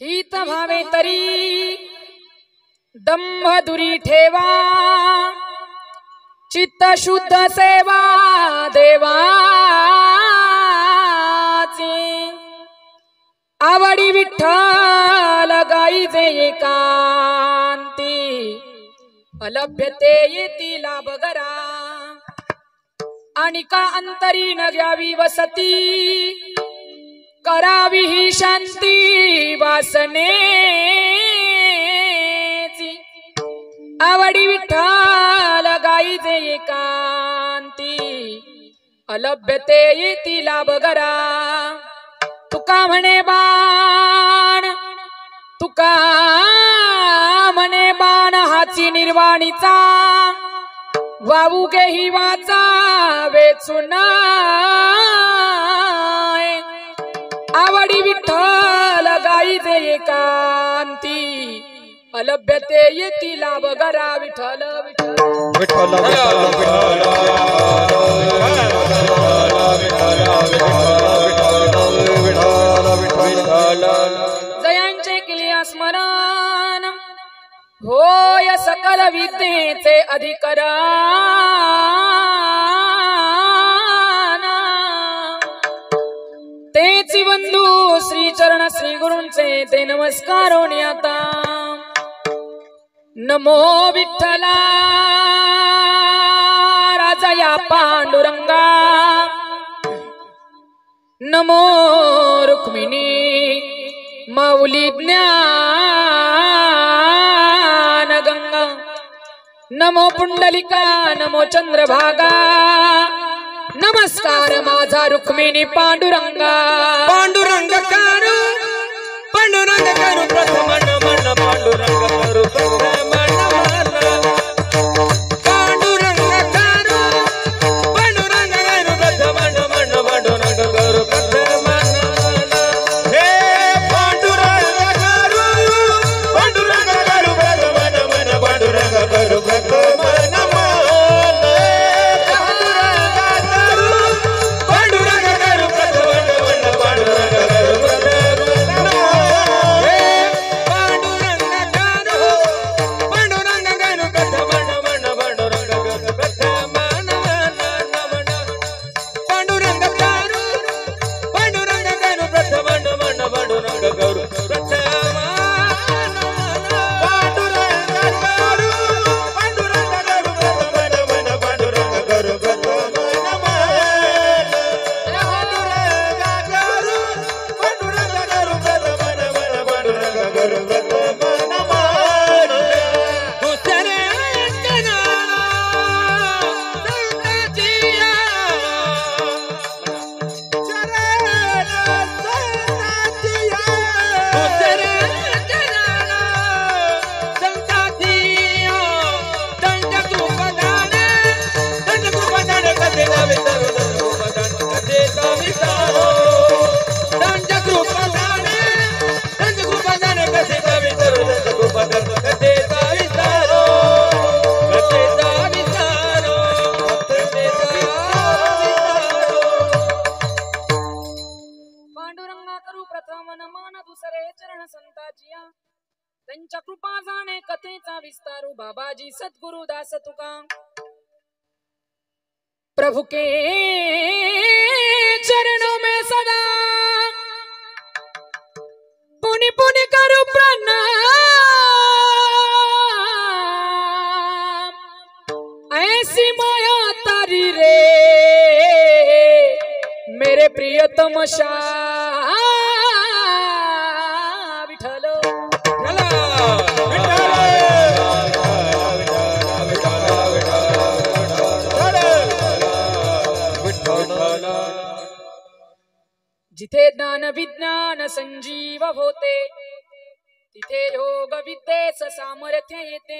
हित भावे तरी दंभ दुरी ठेवा, चित्त शुद्ध सेवा देवाची। आवडी विठ्ठल गाईचे एकांती, अलभ्यते येती लाभ गरा। आणि का अंतरी न घ्यावी वसती, करावी ही शांती वासनेची। आवडी विठ्ठल गाईचे एकांती, अलभ्यते येती लाभ गरा। तुका म्हणे बाण, तुका म्हणे बाण हाची निर्वाणीचा, वावू गे ही वाचा वेचून। आवडी विठ्ठल गाईचे एकांती, अलभ्यते येती लाभ गरा। विठ्ठल विठ्ठल जयांचे केले स्मरण, होय सकल विद्येचे अधिकरण। तेची बंधू श्री चरण श्री गुरूंचे ते नमस्कारों आता। नमो विठ्ठला राजा या पांडुरंगा, नमो रुक्मिणी माऊली ज्ञान गंगा, नमो पुंडलिका नमो चंद्रभागा। नमस्कार माझा रुक्मिणी पांडुरंगा। पांडुरंग करू, पांडुरंग करू प्रथम नमन, पांडुरंग करू प्रथम नमन। पांडुरंग करू, पांडुरंग करू प्रथम नमन, पांडुरंग करू प्रथम नमन। हे पांडुरंग करू, पांडुरंग करू प्रथम नमन, पांडुरंग करू प्रथम नमन। त्यांच्या कृपा जाणे कथेचा विस्तारू, बाबाजी सद्गुरु दास तुका। प्रभु के चरणों में सदा पुनि पुनि करू प्रणाम। ऐसी माया तारी रे मेरे प्रियतम शाह। जिथे ज्ञान विज्ञान संजीव होते, तिथे योग विद्येच सामर्थ्य येते।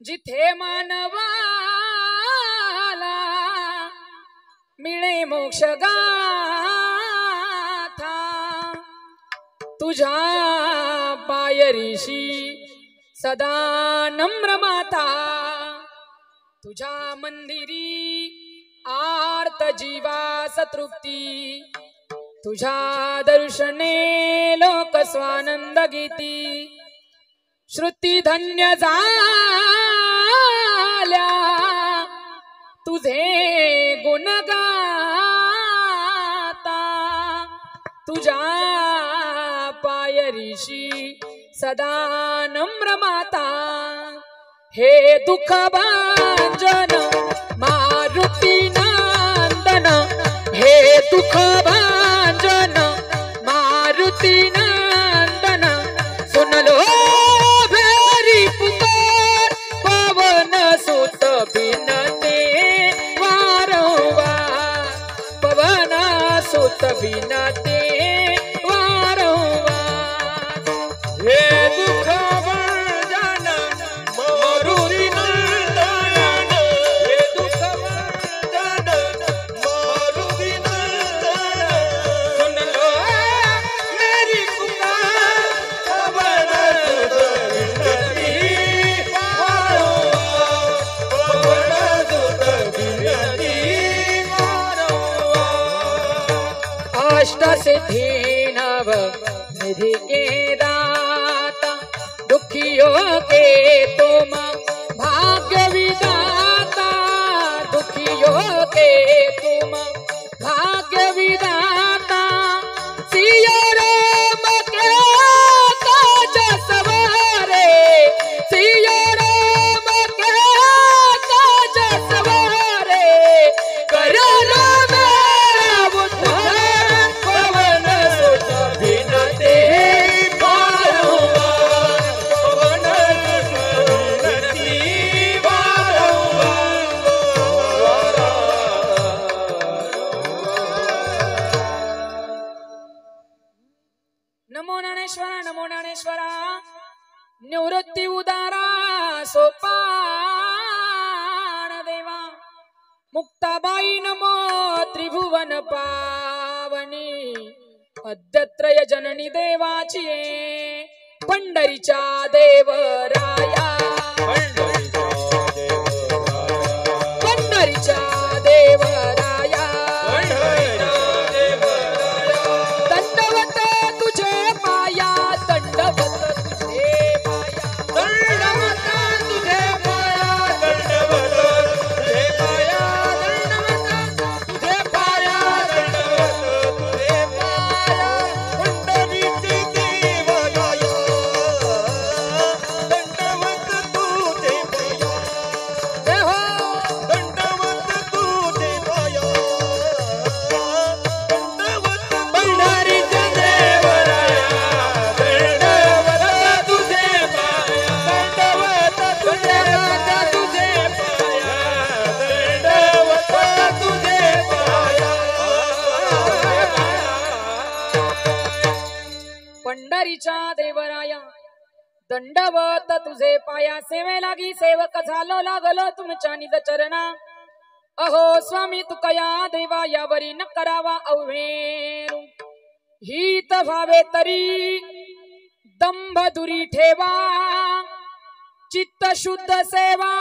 जिथे मानवाला मिळे मोक्ष गाथा, तुझ्या पायरीशी सदा नम्र माता। तुझ्या मंदिरी आर्त जीवास तृप्ती, तुझ्या दर्शने लोक स्वानंद गीती श्रुती धन्य झाल्या तुझे गुण गाता तुझ्या पायरीशी सदा नम्र माता हे दुःख भांजन मारुती नंदन हे दुःख भांजन मारुती नंदन सुनलो भेरी पुकार पवन सुत बिनते वारंवार पवन सुत बिनते वारंवार हे दुःख भांजन मारुती नंदन हे दुःख भांजन मारुती नंदन सुन लो मेरी पुकार पवन सुत बिनती वारंवार पवन सुत बिनती वारंवार अष्ट सिद्धि नव निधि के दाता दुखियों के तुम भाग्य विदाता दुखियों के तुम भाग्य विदाता सिया राम के काज सवारे सिया राम के काज सवारे करो मेरा उद्धार पवन सुत बिनते वारंवार पवन सुत बिनती नमो ज्ञानेश्वरा निवृत्ती उदारा सोपान देवा मुक्ताबाई नमो त्रिभुवन पावनी अद्यत्रय जननी देवाची पंढरीच्या देवराया पंढरीच्या देवराया दंडवत तुझे पाया दंडवत तुझे पाया दंडवत तुझे पाया दंडवत तुझे पाया दंडवत तुझे पाया दंडवत तुझे पाया पंढरीची देवराया दंडवत तुझे पाया देहो दंडवत तुझे पाया दंडवत पंढरीच्या देवराया दंडवत तुझे पाया दंडवत तुझे पाया तुझे पाया दंडवत तुझे पाया पंढरीच्या देवराया दंडवत तुझे पाया सेवे लागी सेवक झालो लागलो तुमच्या निज चरणा अहो स्वामी तुकया देवा यावरी न करावा अवहेरू हित भावे तरी दंभ दुरी ठेवा चित्त शुद्ध सेवा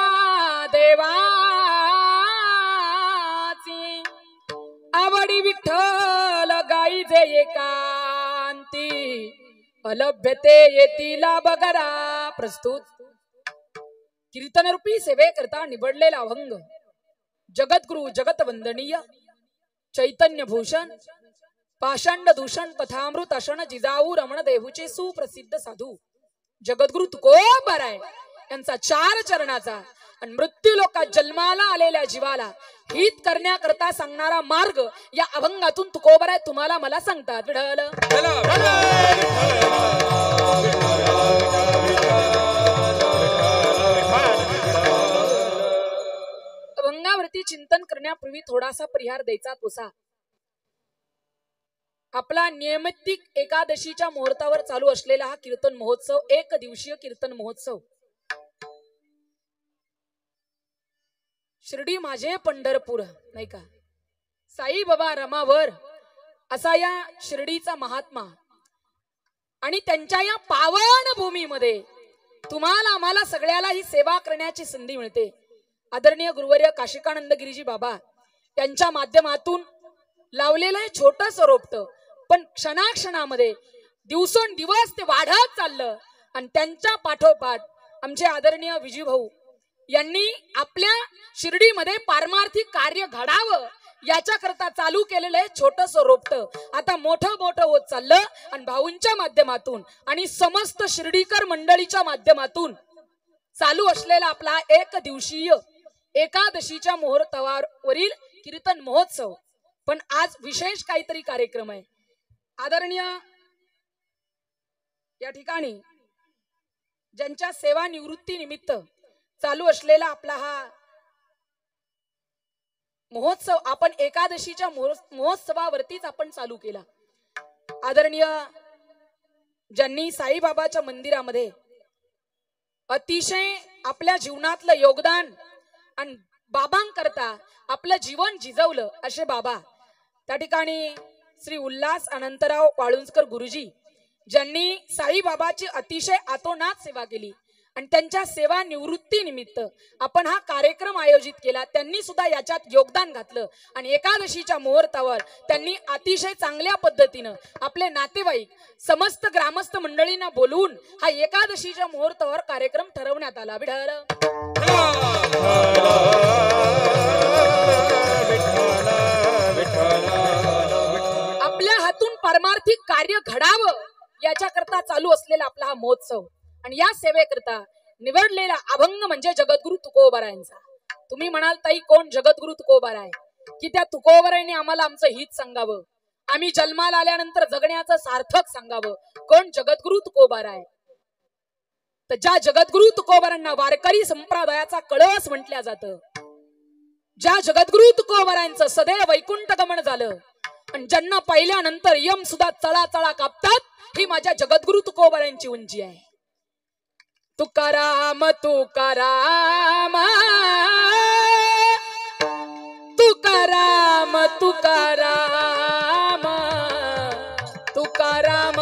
देवाची आवडी विठ्ठल गाई जे एकांती अलभ्यते येतीला बगरा प्रस्तुत कीर्तनरूपी सेवे करता निवडलेला अभंग जगद्गुरु जगत वंदनीय चैतन्य भूषण पाषांड दूषण कथामृत अषण जिजाऊ रमण देहूचे सुप्रसिद्ध साधू जगद्गुरु तुकोबाराय यांचा 4 चरणाचा आणि मृत्यू लोकात जन्माला आलेल्या जीवाला हित करण्याकरता सांगणारा मार्ग या अभंगातून तुकोबाराय तुम्हाला मला सांगतात विठ्ठल अभंगावरती चिंतन करण्यापूर्वी थोडासा परिहार द्यायचा तोसा आपला नियमित एकादशीच्या मुहूर्तावर चालू असलेला हा कीर्तन महोत्सव 1 दिवसीय कीर्तन महोत्सव शिर्डी माझे पंढरपूर नाही का साई बाबा रमावर असा या शिर्डीचा महात्मा आणि त्यांच्या या पावन भूमीमध्ये तुम्हाला आम्हाला सगळ्याला ही सेवा करण्याची संधी मिळते आदरणीय गुरुवर्य काशिकानंद गिरीजी बाबा यांच्या माध्यमातून लावलेलं हे छोटंसं रोपट पण क्षणाक्षणामध्ये दिवसेंदिवस ते वाढत चाललं आणि त्यांच्या पाठोपाठ आमचे आदरणीय विजूभाऊ यांनी आपल्या शिर्डीमध्ये पारमार्थिक कार्य घडावं याच्याकरता चालू केलेलं आहे छोटस रोपटं आता मोठं मोठं होत चाललं आणि भाऊंच्या माध्यमातून आणि समस्त शिर्डीकर मंडळीच्या माध्यमातून चालू असलेला आपला एक दिवसीय एकादशीच्या मुहूर्तावरील कीर्तन महोत्सव. पण आज विशेष काहीतरी कार्यक्रम आहे. आदरणीय या ठिकाणी ज्यांच्या सेवा निवृत्ती निमित्त चालू असलेला आपला हा महोत्सव आपण एकादशीच्या महोत्सवावरतीच आपण चालू केला. आदरणीय ज्यांनी साईबाबाच्या मंदिरामध्ये अतिशय आपल्या जीवनातलं योगदान आणि बाबांकरता आपलं जीवन जिजवलं असे बाबा त्या ठिकाणी श्री उल्हास अनंतराव वाळुंजकर गुरुजी ज्यांनी साईबाबाची अतिशय आतोनात सेवा केली आणि त्यांच्या सेवा निवृत्ती निमित्त आपण हा कार्यक्रम आयोजित केला. त्यांनी सुद्धा याच्यात योगदान घातलं आणि एकादशीच्या मुहूर्तावर त्यांनी अतिशय चांगल्या पद्धतीनं आपले नातेवाईक समस्त ग्रामस्थ मंडळींना बोलवून हा एकादशीच्या मुहूर्तावर कार्यक्रम ठरवण्यात आला. विठ्ठल आपल्या हातून पारमार्थिक कार्य घडावं याच्याकरता चालू असलेला आपला हा महोत्सव आणि या सेवेकरता निवडलेला अभंग म्हणजे जगद्गुरु तुकोबारायांचा. तुम्ही म्हणाल ताई कोण जगद्गुरु तुकोबाराय की त्या तुकोबारायांनी आम्हाला आमचं हित सांगावं आम्ही जन्माला आल्यानंतर जगण्याचं सार्थक सांगावं. कोण जगद्गुरु तुकोबाराय तर ज्या जगद्गुरु तुकोबारांना वारकरी संप्रदायाचा कळस म्हटल्या जातं ज्या जगद्गुरु तुकोबारायांचं सदैव वैकुंठ गमन झालं आणि ज्यांना पाहिल्यानंतर यम सुद्धा चळा चळा कापतात ही माझ्या जगद्गुरु तुकोबारायांची उंची आहे. तुकाराम तुकाराम तुकाराम तुकाराम तुकाराम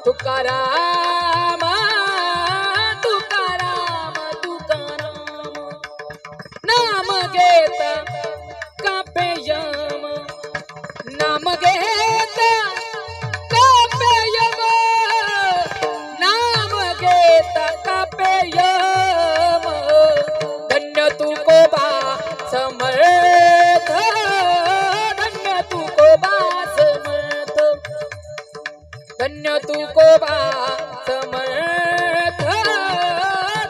तुकाराम तुकाराम तुकाराम नाम घेत कापे यम नाम घेत कापे यम नाम घेत कापे यम धन्य तुकोबा समर्थ धन्य तुकोबा समर्थ धन्य तुकोबा समर्थ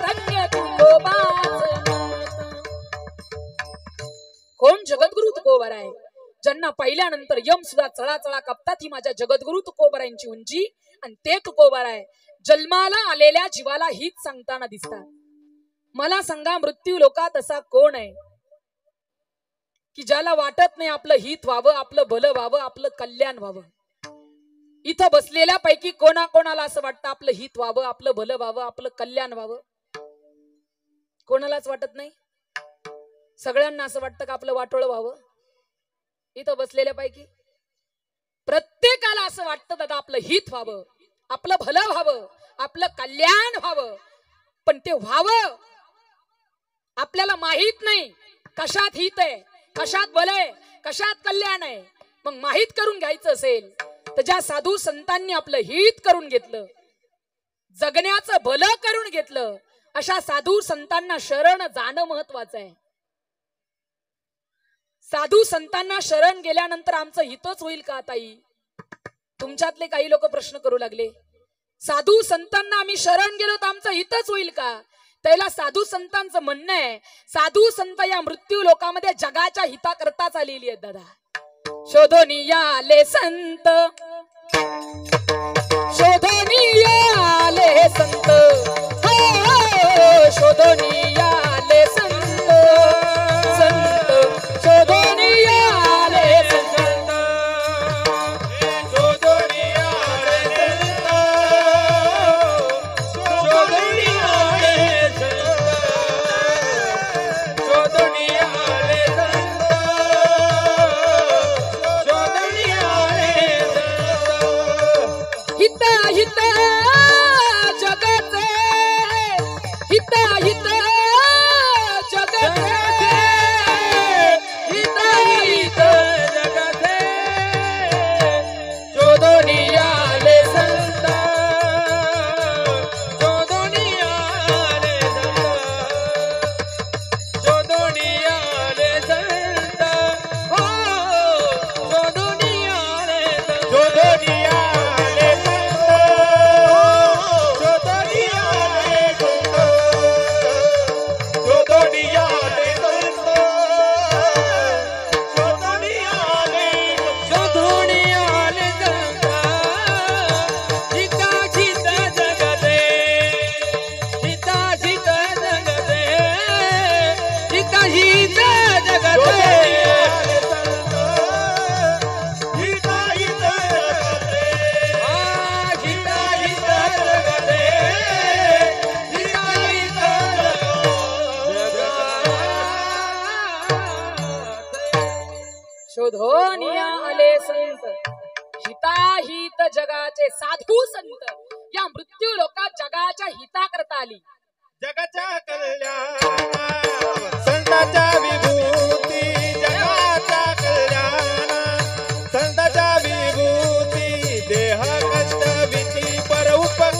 धन्य तुकोबा समर्थ. कोण जगद्गुरु तुकोबाराय ज्यांना पाहिल्यानंतर यम सुद्धा चळा चळा कापतात ही माझ्या जगद्गुरु तुकोबारायांची उंची आणि ते तुकोबाराय जन्माला आलेल्या जीवाला हीच सांगताना दिसतात. मला सांगा मृत्यू लोकात असा कोण आहे की ज्याला वाटत नाही आपलं हित व्हावं आपलं भलं व्हावं आपलं कल्याण व्हावं. इथं बसलेल्या पैकी कोणाकोणाला असं वाटतं आपलं हित व्हावं आपलं भलं व्हावं आपलं कल्याण व्हावं. कोणालाच वाटत नाही. सगळ्यांना असं वाटतं का आपलं वाटोळं व्हावं. इथं बसलेल्या पैकी प्रत्येकाला असं वाटतं दादा आपलं हित व्हावं आपलं भलं व्हावं आपलं कल्याण व्हावं. पण ते व्हावं आपल्याला माहित नाही कशात हित आहे कशात भलं आहे कशात कल्याण आहे. मग माहित करून घ्यायचं असेल तर ज्या साधू संतांनी आपलं हित करून घेतलं जगण्याचं भलं करून घेतलं अशा साधू संतांना शरण जाणं महत्वाचं आहे. साधू संतांना शरण गेल्यानंतर आमचं हितच होईल का ताई. तुमच्यातले काही लोक प्रश्न करू लागले साधू संतांना आम्ही शरण गेलो तर आमचं हितच होईल का. त्याला साधू संतांचं म्हणणं आहे साधू संत या मृत्यू लोकांमध्ये जगाच्या हिताकरताच आलेली आहेत दादा. शोधोनी आले संत शोधोनी आले संत शोधोनी आले संत संत शोधोनी आले संत शोधोनी आले संत शोधोनी आले संत शोधोनी आले संत शोधोनी आले संत. हिता हिता जगाचे हिता हिता जगाचे हिता हिता जगाचे शोधोनी आले संत शोधोनिया आले संत हिताहित जगाचे साधू संत या मृत्यू लोकात जगाच्या हिता करता आली. जगाच्या कल्याणा संतांच्या विभूती जगाच्या कल्याणा संतांच्या विभूती देह कष्ट भीती पर उपकार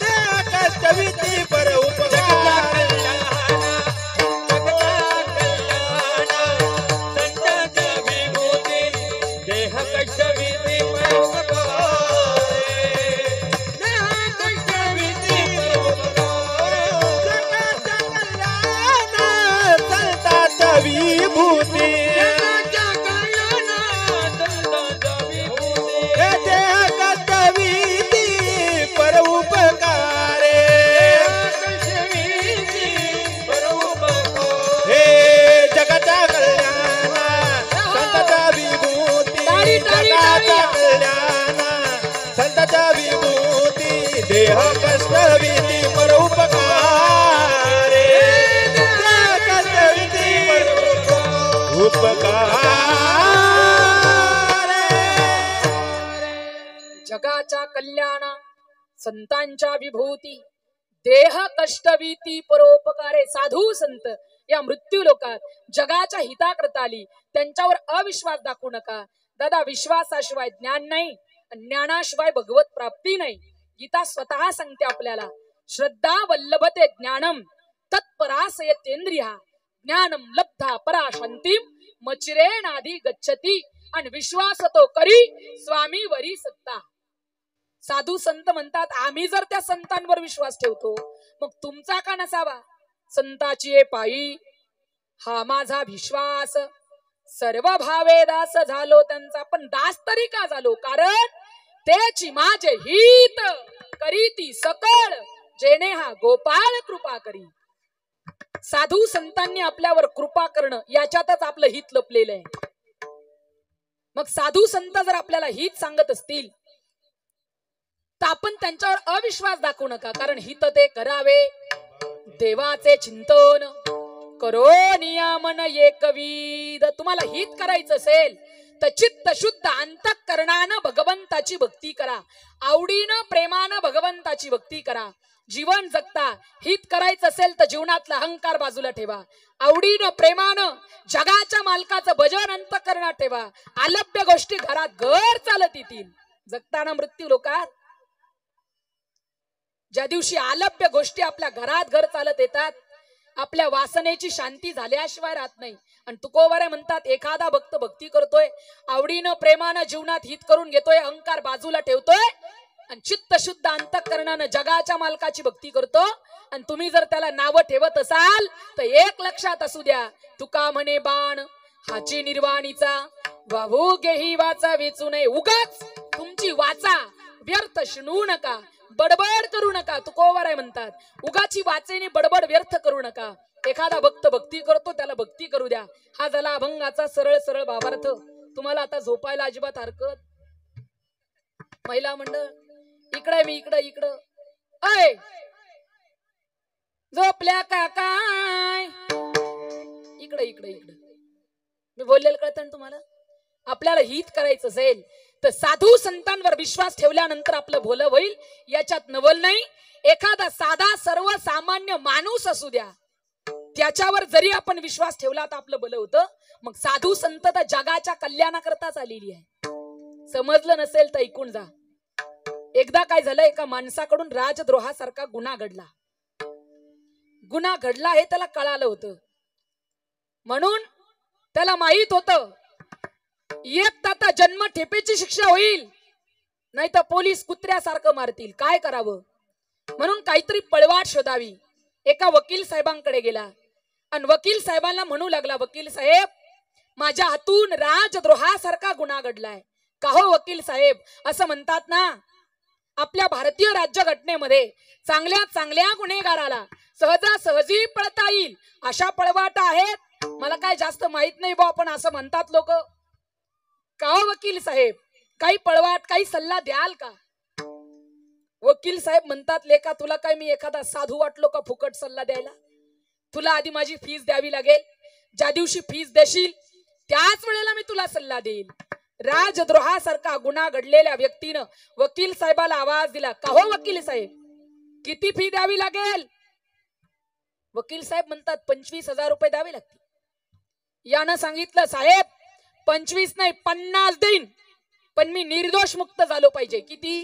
देह कष्ट भीती पर उपकार संतांच्या विभूती देह कष्ट भीती पर उपकार विभूती देह कष्टविधी पर उपकारे हे जगाच्या कल्याणा संतांच्या विभूती जगाच्या कल्याणा संतांच्या विभूती देह कष्टविधी पर उपकारे जगाच्या कल्याणा संतांच्या विभूती देह कष्टवीती परोपकारे साधू संत या मृत्यू लोकात जगाच्या हिता करता आली. त्यांच्यावर अविश्वास दाखवू नका. दादा विश्वासाशिवाय ज्ञान नाही, ज्ञानाशिवाय भगवत प्राप्ती नाही. गीता स्वतः सांगते आपल्याला श्रद्धा वल्लभते ज्ञानम तत्परासयतेंद्रिया ज्ञानम लब्धा परा शांतीम मचिरेनाधी गच्छती आणि विश्वास तो करी स्वामी वरी सत्ता. साधू संत म्हणतात आम्ही जर त्या संतांवर विश्वास ठेवतो मग तुमचा का नसावा. संताची ये पायी हा माझा विश्वास सर्व भावे दास झालो त्यांचा. पण दास तरी का झालो कारण त्याची माझे हित करी ती सकळ जेणे हा गोपाळ कृपा करी. साधू संतांनी आपल्यावर कृपा करणं याच्यातच आपलं हित लपलेलं आहे. मग साधू संत जर आपल्याला हित सांगत असतील तर आपण त्यांच्यावर अविश्वास दाखवू नका. कारण हित ते करावे देवाचे चिंतन करो नियमन एकविध. तुम्हाला हित करायचं असेल तर चित्त शुद्ध अंतःकरणानं भगवंताची भक्ती करा. आवडीनं प्रेमानं भगवंताची भक्ती करा. जीवन जगता हित करायचं असेल तर जीवनातला अहंकार बाजूला ठेवा. आवडीनं प्रेमानं जगाच्या मालकाचं भजन अंतःकरणात ठेवा. आलभ्य गोष्टी घरात घर चालत येतील. जगताना मृत्यू लोकात ज्या दिवशी आलभ्य गोष्टी आपल्या घरात घर चालत येतात आपल्या वासनेची शांती झाल्याशिवाय राहत नाही. आणि तुकोबारे म्हणतात एखादा भक्त भक्ती करतोय आवडीनं प्रेमानं जीवनात हित करून घेतोय अहंकार बाजूला ठेवतोय आणि चित्त शुद्ध अंतःकरणानं जगाच्या मालकाची भक्ती करतो. आणि तुम्ही जर त्याला नाव ठेवत असाल तर एक लक्षात असू द्या तुका म्हणे बाण हाची निर्वाणीचा वाहू गेही वाचा वेचू नये. उगाच तुमची वाचा व्यर्थ शिणू नका बडबड करू नका. तुकोबाराय म्हणतात उगाची वाचेने बडबड व्यर्थ करू नका. एखादा भक्त भक्ती करतो त्याला भक्ती करू द्या. हा झाला अभंगाचा सरळ सरळ भावार्थ. तुम्हाला आता झोपायला अजिबात हरकत. महिला मंडळ इकडे मी इकडं अय झोपल्या का काय इकडे मी बोललेलं कळतं ना तुम्हाला. आपल्याला हित करायचं असेल तर साधू संतांवर विश्वास ठेवल्यानंतर आपलं भलं होईल याच्यात नवल नाही. एखादा साधा सर्वसामान्य माणूस असू द्या त्याच्यावर जरी आपण विश्वास ठेवला तर आपलं भलं होतं. मग साधू संत तर जगाच्या कल्याणाकरताच आलेली आहे. समजलं नसेल तर ऐकून जा. एकदा काय झालं एका माणसाकडून राजद्रोहासारखा गुन्हा घडला हे त्याला कळालं होतं. म्हणून त्याला माहित होतं एक आता जन्म ठेपेची शिक्षा होईल नाही तर पोलीस कुत्र्यासारखं मारतील. काय करावं म्हणून काहीतरी पळवाट शोधावी. एका वकील साहेबांकडे गेला आणि वकील साहेबांना म्हणू लागला वकील साहेब माझ्या हातून राजद्रोहासारखा गुन्हा घडलाय. का हो वकील साहेब असं म्हणतात ना आपल्या भारतीय राज्यघटनेमध्ये चांगल्या गुन्हेगाराला सहजासहजी पळता येईल अशा पळवाट आहेत. मला काय जास्त माहित नाही बा पण असं म्हणतात लोक. का हो वकील साहेब काही पळवाट काही सल्ला द्याल का. वकील साहेब म्हणतात लेका तुला काय मी एखादा साधू वाटलो का फुकट सल्ला द्यायला. तुला आधी माझी फीस द्यावी लागेल. ज्या दिवशी फीस देशील त्याच वेळेला मी तुला सल्ला देईल. राजद्रोहासारखा गुन्हा घडलेल्या व्यक्तीनं वकील साहेबाला आवाज दिला, का हो वकील साहेब, किती फी द्यावी लागेल? वकील साहेब म्हणतात 25,000 रुपये द्यावे लागतील. यानं सांगितलं, साहेब 25 नाही 50 देईन, पण मी निर्दोष मुक्त झालो पाहिजे. किती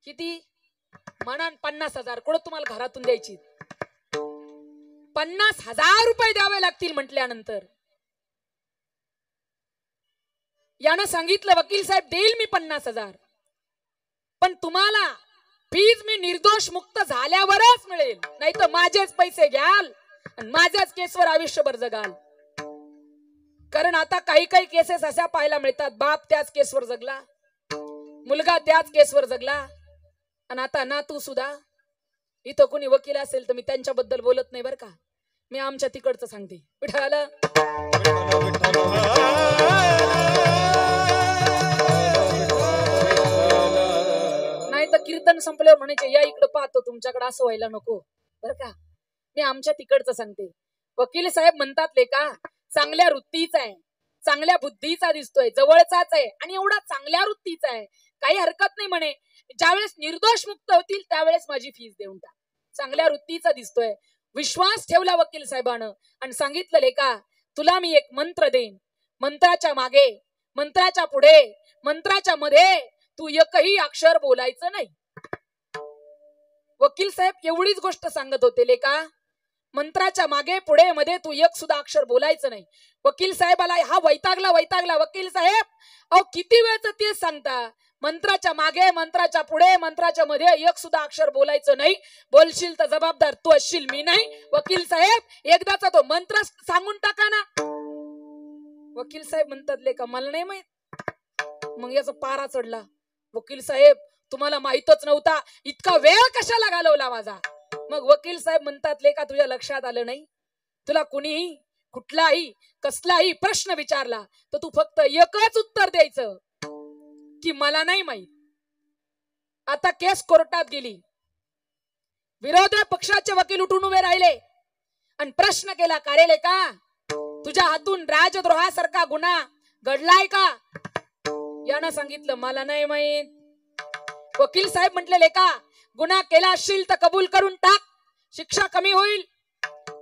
किती म्हणा 50,000. कुठं तुम्हाला घरातून द्यायची? 50,000 रुपये द्यावे लागतील म्हटल्यानंतर यानं सांगितलं, वकील साहेब देईल मी 50,000, पण तुम्हाला फीज मी निर्दोष मुक्त झाल्यावरच मिळेल, नाही तर माझेच पैसे घ्याल आणि माझ्याच केसवर आयुष्यभर जगाल. कारण आता काही काही केसेस अशा पाहायला मिळतात, बाप त्याच केसवर जगला, मुलगा त्याच केसवर जगला, आणि आता नातू सुद्धा. इथं कोणी वकील असेल तर मी त्यांच्याबद्दल बोलत नाही बरं का, मी आमच्या तिकडचं सांगते. विठ्ठल नाही तर कीर्तन संपल्यावर म्हणायचे या इकडं पाहतो तुमच्याकडे, असं व्हायला नको बरं का. मी आमच्या तिकडचं सांगते. वकील साहेब म्हणतात, लेका चांगल्या वृत्तीचा आहे, चांगल्या बुद्धीचा दिसतोय, जवळचाच आहे आणि एवढा चांगल्या वृत्तीचा आहे, काही हरकत नाही म्हणे, ज्यावेळेस निर्दोष मुक्त होतील त्यावेळेस माझी फीस देऊन टाक. चांगल्या वृत्तीचा दिसतोय. विश्वास ठेवला वकील साहेबानं आणि सांगितलं, लेका तुला मी एक मंत्र देईन, मंत्राच्या मागे, मंत्राच्या पुढे, मंत्राच्या मध्ये तू एकही अक्षर बोलायचं नाही. वकील साहेब एवढीच गोष्ट सांगत होते, लेका मंत्राच्या मागे पुढे मध्ये तू एक सुद्धा अक्षर बोलायचं नाही. वकील साहेबाला हा वैतागला. वकील साहेब अहो किती वेळचं तेच सांगता, मंत्राच्या मागे, मंत्राच्या पुढे, मंत्राच्या मध्ये एक सुद्धा अक्षर बोलायचं नाही, बोलशील तर जबाबदार तू असशील, मी नाही. वकील साहेब एकदाचा तो मंत्र सांगून टाका ना. वकील साहेब म्हणतात, लेका मला नाही माहित. मग याचा पारा चढला. वकील साहेब तुम्हाला माहितच नव्हता, इतका वेळ कशाला घालवला माझा? मग वकील साहेब म्हणतात, लेका तुझ्या लक्षात आलं नाही, तुला कुणीही कुठलाही कसलाही प्रश्न विचारला तर तू फक्त एकच उत्तर द्यायचं की मला नाही माहित. आता केस कोर्टात गेली, विरोधी पक्षाचे वकील उठून उभे राहिले आणि प्रश्न केला, का रे लेका तुझ्या हातून राजद्रोहासारखा गुन्हा घडलाय का? यानं सांगितलं, मला नाही माहित. वकील साहेब म्हटले, लेका गुन्हा केला असशील तर कबूल करून टाक, शिक्षा कमी होईल,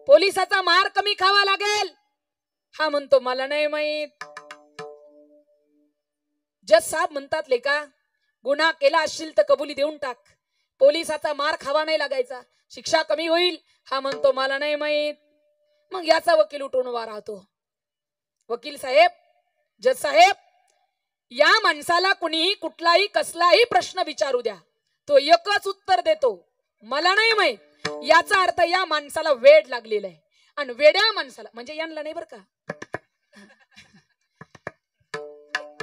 पोलिसाचा मार कमी खावा लागेल. हा म्हणतो, मला नाही माहित. जज साहेब म्हणतात, लेका गुन्हा केला असशील तर कबुली देऊन टाक, पोलिसाचा मार खावा नाही लागायचा, शिक्षा कमी होईल. हा म्हणतो, मला नाही माहित. मग याचा वकील उठून उभा राहतो. वकील साहेब, जज साहेब, या माणसाला कुणीही कुठलाही कसलाही प्रश्न विचारू द्या, तो एकच उत्तर देतो, मला नाही माहित. याचा अर्थ या माणसाला वेड लागलेला आहे. आणि वेड्या माणसाला म्हणजे यांना नाही बरं का,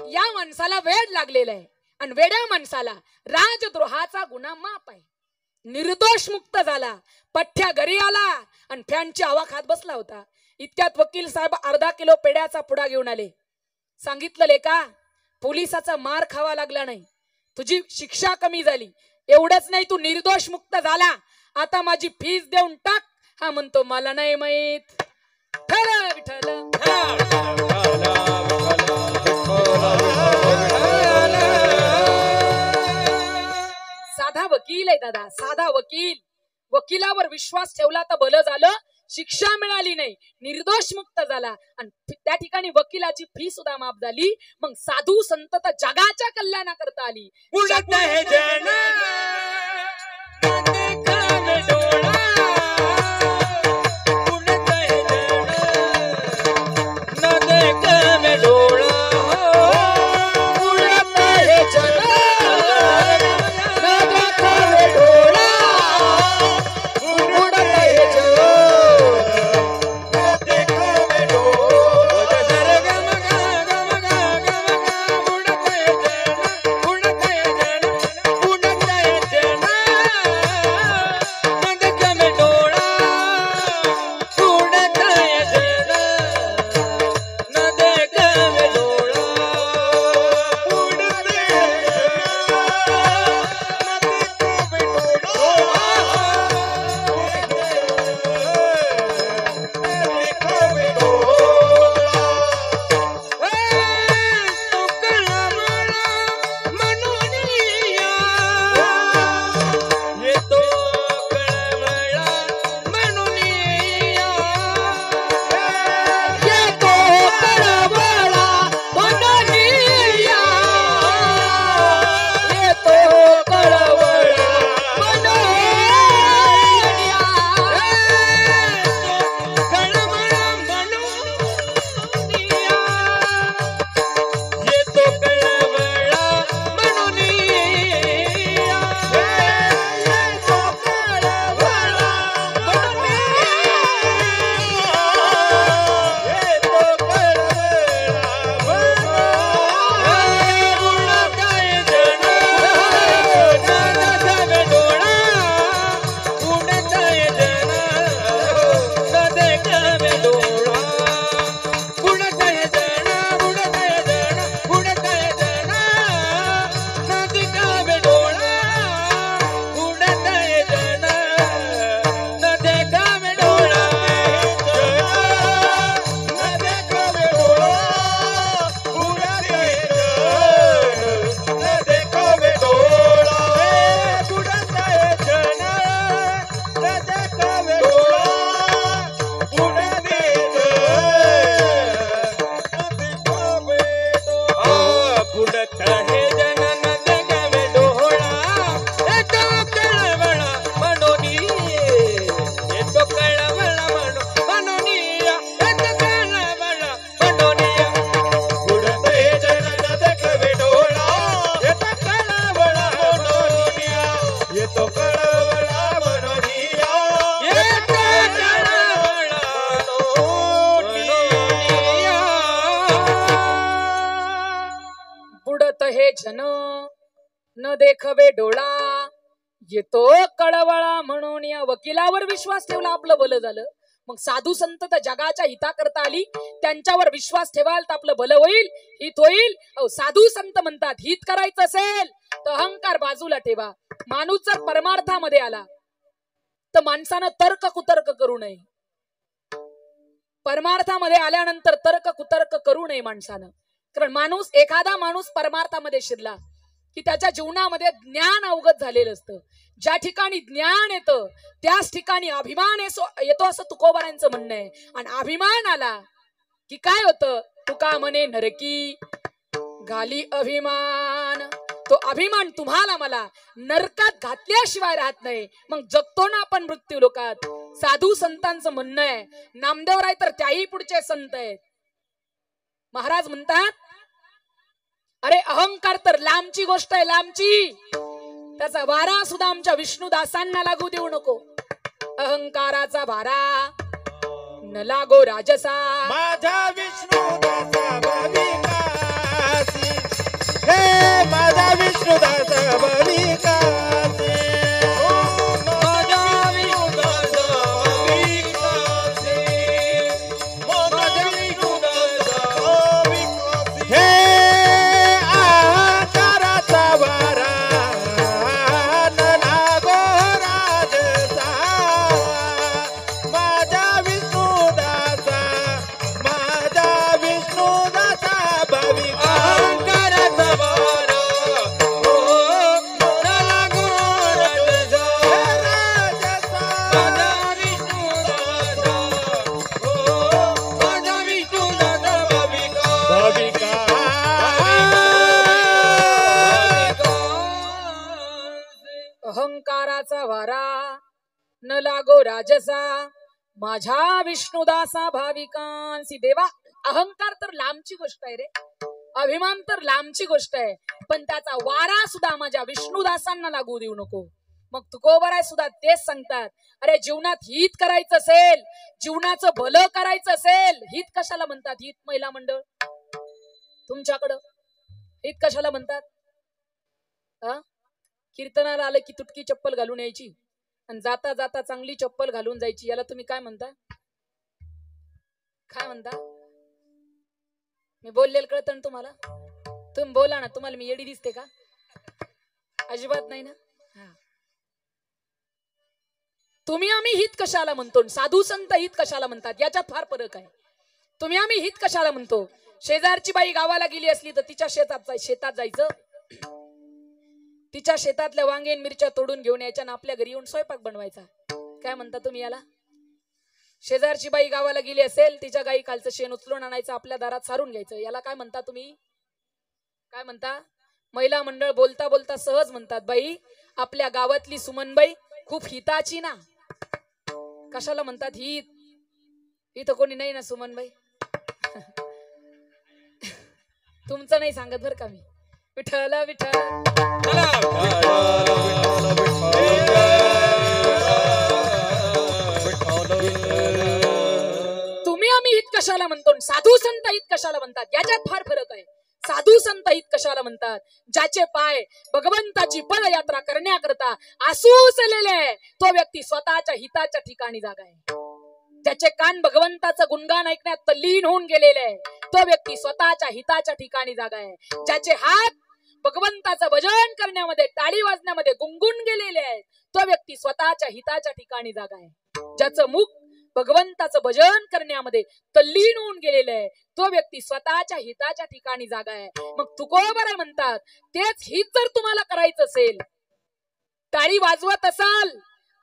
या माणसाला वेड लागलेला आहे आणि वेड्या माणसाला राजद्रोहाचा गुन्हा माफ आहे. निर्दोष मुक्त झाला, पठ्ठ्या घरी आला आणि फॅनची हवा खात बसला होता. इतक्यात वकील साहेब अर्धा किलो पेड्याचा पुडा घेऊन आले. सांगितलं, लेका पोलिसाचा मार खावा लागला नाही, तुझी शिक्षा कमी झाली, एवढंच नाही तू निर्दोष मुक्त झाला, आता माझी फीस देऊन टाक. हा म्हणतो, मला नाही माहित. साधा वकील आहे दादा, साधा वकील. वकिलावर विश्वास ठेवला तर भलं झालं, शिक्षा मिळाली नाही, निर्दोष मुक्त झाला आणि त्या ठिकाणी वकिलाची फी सुद्धा माफ झाली. मग साधू संत तर जगाच्या कल्याणाकरता आली. न देखवे डोळा येतो कळवळा म्हणून या वकिलावर विश्वास ठेवला आपलं भलं झालं. मग साधू संत तर जगाच्या हिता करता आली, त्यांच्यावर विश्वास ठेवाल तर आपलं भलं होईल, हित होईल. साधू संत म्हणतात हित करायचं असेल तर अहंकार बाजूला ठेवा. माणूस जर परमार्थामध्ये आला तर माणसानं तर्क कुतर्क करू नये. परमार्थामध्ये आल्यानंतर तर्क कुतर्क करू नये माणसानं. कारण एखादा माणूस परमार्थामध्ये शिरला की त्याच्या जीवनामध्ये ज्ञान अवगत झालेलं असतं. ज्या ठिकाणी ज्ञान येतं त्याच ठिकाणी अभिमान येतो असं तुकोबारांचं म्हणणं आहे. आणि अभिमान आला की काय होतं, तुका म्हणे नरकी घाली अभिमान. तो अभिमान तुम्हाला मला नरकात घातल्याशिवाय राहत नाही. मग जगतो ना आपण मृत्यू लोकात. साधू संतांचं म्हणणं आहे, नामदेवराय तर त्याही पुढचे संत आहेत. महाराज म्हणतात अरे अहंकार तर लांबची गोष्ट आहे, लांबची. त्याचा वारा सुद्धा आमच्या विष्णुदासांना लागू देऊ नको. अहंकाराचा वारा न लागो राजसा. माझा विष्णुदासा भाविकासी, हे माझा विष्णुदासा भाविकासी, माझा विष्णुदासा भाविकासी, माझा विष्णुदासा भाविकासी. हे अहंकाराचा वारा न लागो राजसा. माझा विष्णुदासा, माझा विष्णुदासा भाविका. अहंकाराचा वारा न लागो राजसा. माझा विष्णुदासा, माझा विष्णुदासा भाविका. भाविका अहंकाराचा वारा न लागो राजसा. माझ्या विष्णुदासा भाविकांसी. देवा अहंकार तर लांबची गोष्ट आहे रे, अभिमान तर लांबची गोष्ट आहे, पण त्याचा वारा सुद्धा माझ्या विष्णुदासांना लागू देऊ नको. मग तुकोबाराय सुद्धा तेच सांगतात, अरे जीवनात हित करायचं असेल, जीवनाचं भलं करायचं असेल, हित कशाला म्हणतात? हित महिला मंडळ तुमच्याकडं हित कशाला म्हणतात? कीर्तनाला आलं की तुटकी चप्पल घालून यायची आणि जाता जाता चांगली चप्पल घालून जायची, याला तुम्ही काय म्हणता? काय म्हणता? मी बोललेलं कळतं ना तुम्हाला? तुम्ही बोला ना. तुम्हाला मी येडी दिसते का? अजिबात नाही ना. तुम्ही आम्ही हित कशाला म्हणतो, साधू संत हित कशाला म्हणतात, याच्यात फार फरक आहे. तुम्ही आम्ही हित कशाला म्हणतो? शेजारची बाई गावाला गेली असली तर तिच्या शेतात जायचं, तिच्या शेतातल्या वांगे मिरच्या तोडून घेऊन यायच्या आणि आपल्या घरी येऊन स्वयंपाक बनवायचा. काय म्हणता तुम्ही याला? शेजारची बाई गावाला गेली असेल, तिच्या गाई कालचं शेण उचलून आणायचं, आपल्या दारात सारून घ्यायचं, याला काय म्हणता तुम्ही? काय म्हणता? महिला मंडळ बोलता बोलता सहज म्हणतात, बाई आपल्या गावातली सुमनबाई खूप हिताची ना. कशाला म्हणतात हित? इथं कोणी नाही ना सुमनबाई. तुमचं नाही सांगत बरं का मी. विठ्ठल विठ्ठल. तुम्ही आम्ही हित कशाला म्हणतो, साधू संत हित कशाला म्हणतात, याच्यात फार फरक आहे. साधू संत हित कशाला म्हणतात? ज्याचे पाय भगवंताची पदयात्रा करण्याकरता आसूसलेले, तो व्यक्ती स्वतःच्या हिताच्या ठिकाणी जागा आहे. ज्याचे कान भगवंताचं गुणगान ऐकण्यात तल्लीन होऊन गेलेले आहे, तो व्यक्ती स्वतःच्या हिताच्या ठिकाणी जागा आहे. ज्याचे हात भगवंताचं भजन करण्यामध्ये, टाळी वाजण्यामध्ये गुंगून गेलेले आहेत, तो व्यक्ती स्वतःच्या हिताच्या ठिकाणी जागा आहे. ज्याचं मुख भगवंताचं भजन करण्यामध्ये तल्लीन होऊन गेलेलं आहे, तो व्यक्ती स्वतःच्या हिताच्या ठिकाणी जागा आहे. मग तुकोबाराय म्हणतात, तेच हित जर तुम्हाला करायचं असेल, टाळी वाजवत असाल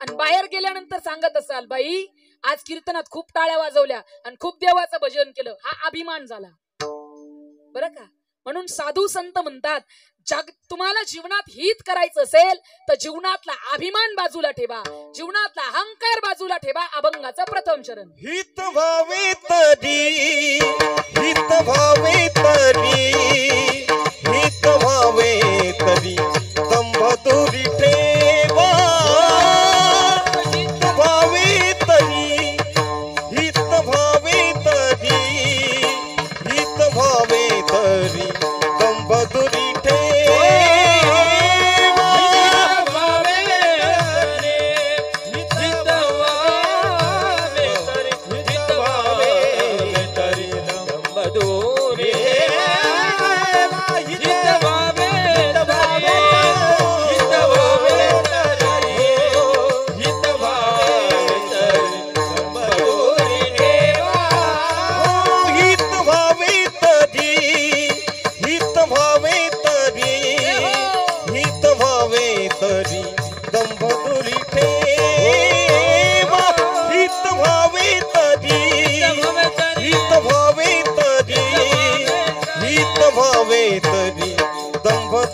आणि बाहेर गेल्यानंतर सांगत असाल, बाई आज कीर्तनात खूप टाळ्या वाजवल्या आणि खूप देवाचं भजन केलं, हा अभिमान झाला बरं का. म्हणून साधू संत म्हणतात, तुम्हाला जीवनात हित करायचं असेल तर जीवनातला अभिमान बाजूला ठेवा, जीवनातला अहंकार बाजूला ठेवा. अभंगाचं प्रथम चरण. हित भावे तरी, हित भावे तरी, हित भावे तरी स्तंभ दुरी ठेवा. हित भावे तरी, हित भावे तरी, हित भावे तरी स्तंभ दुरी ठेवा.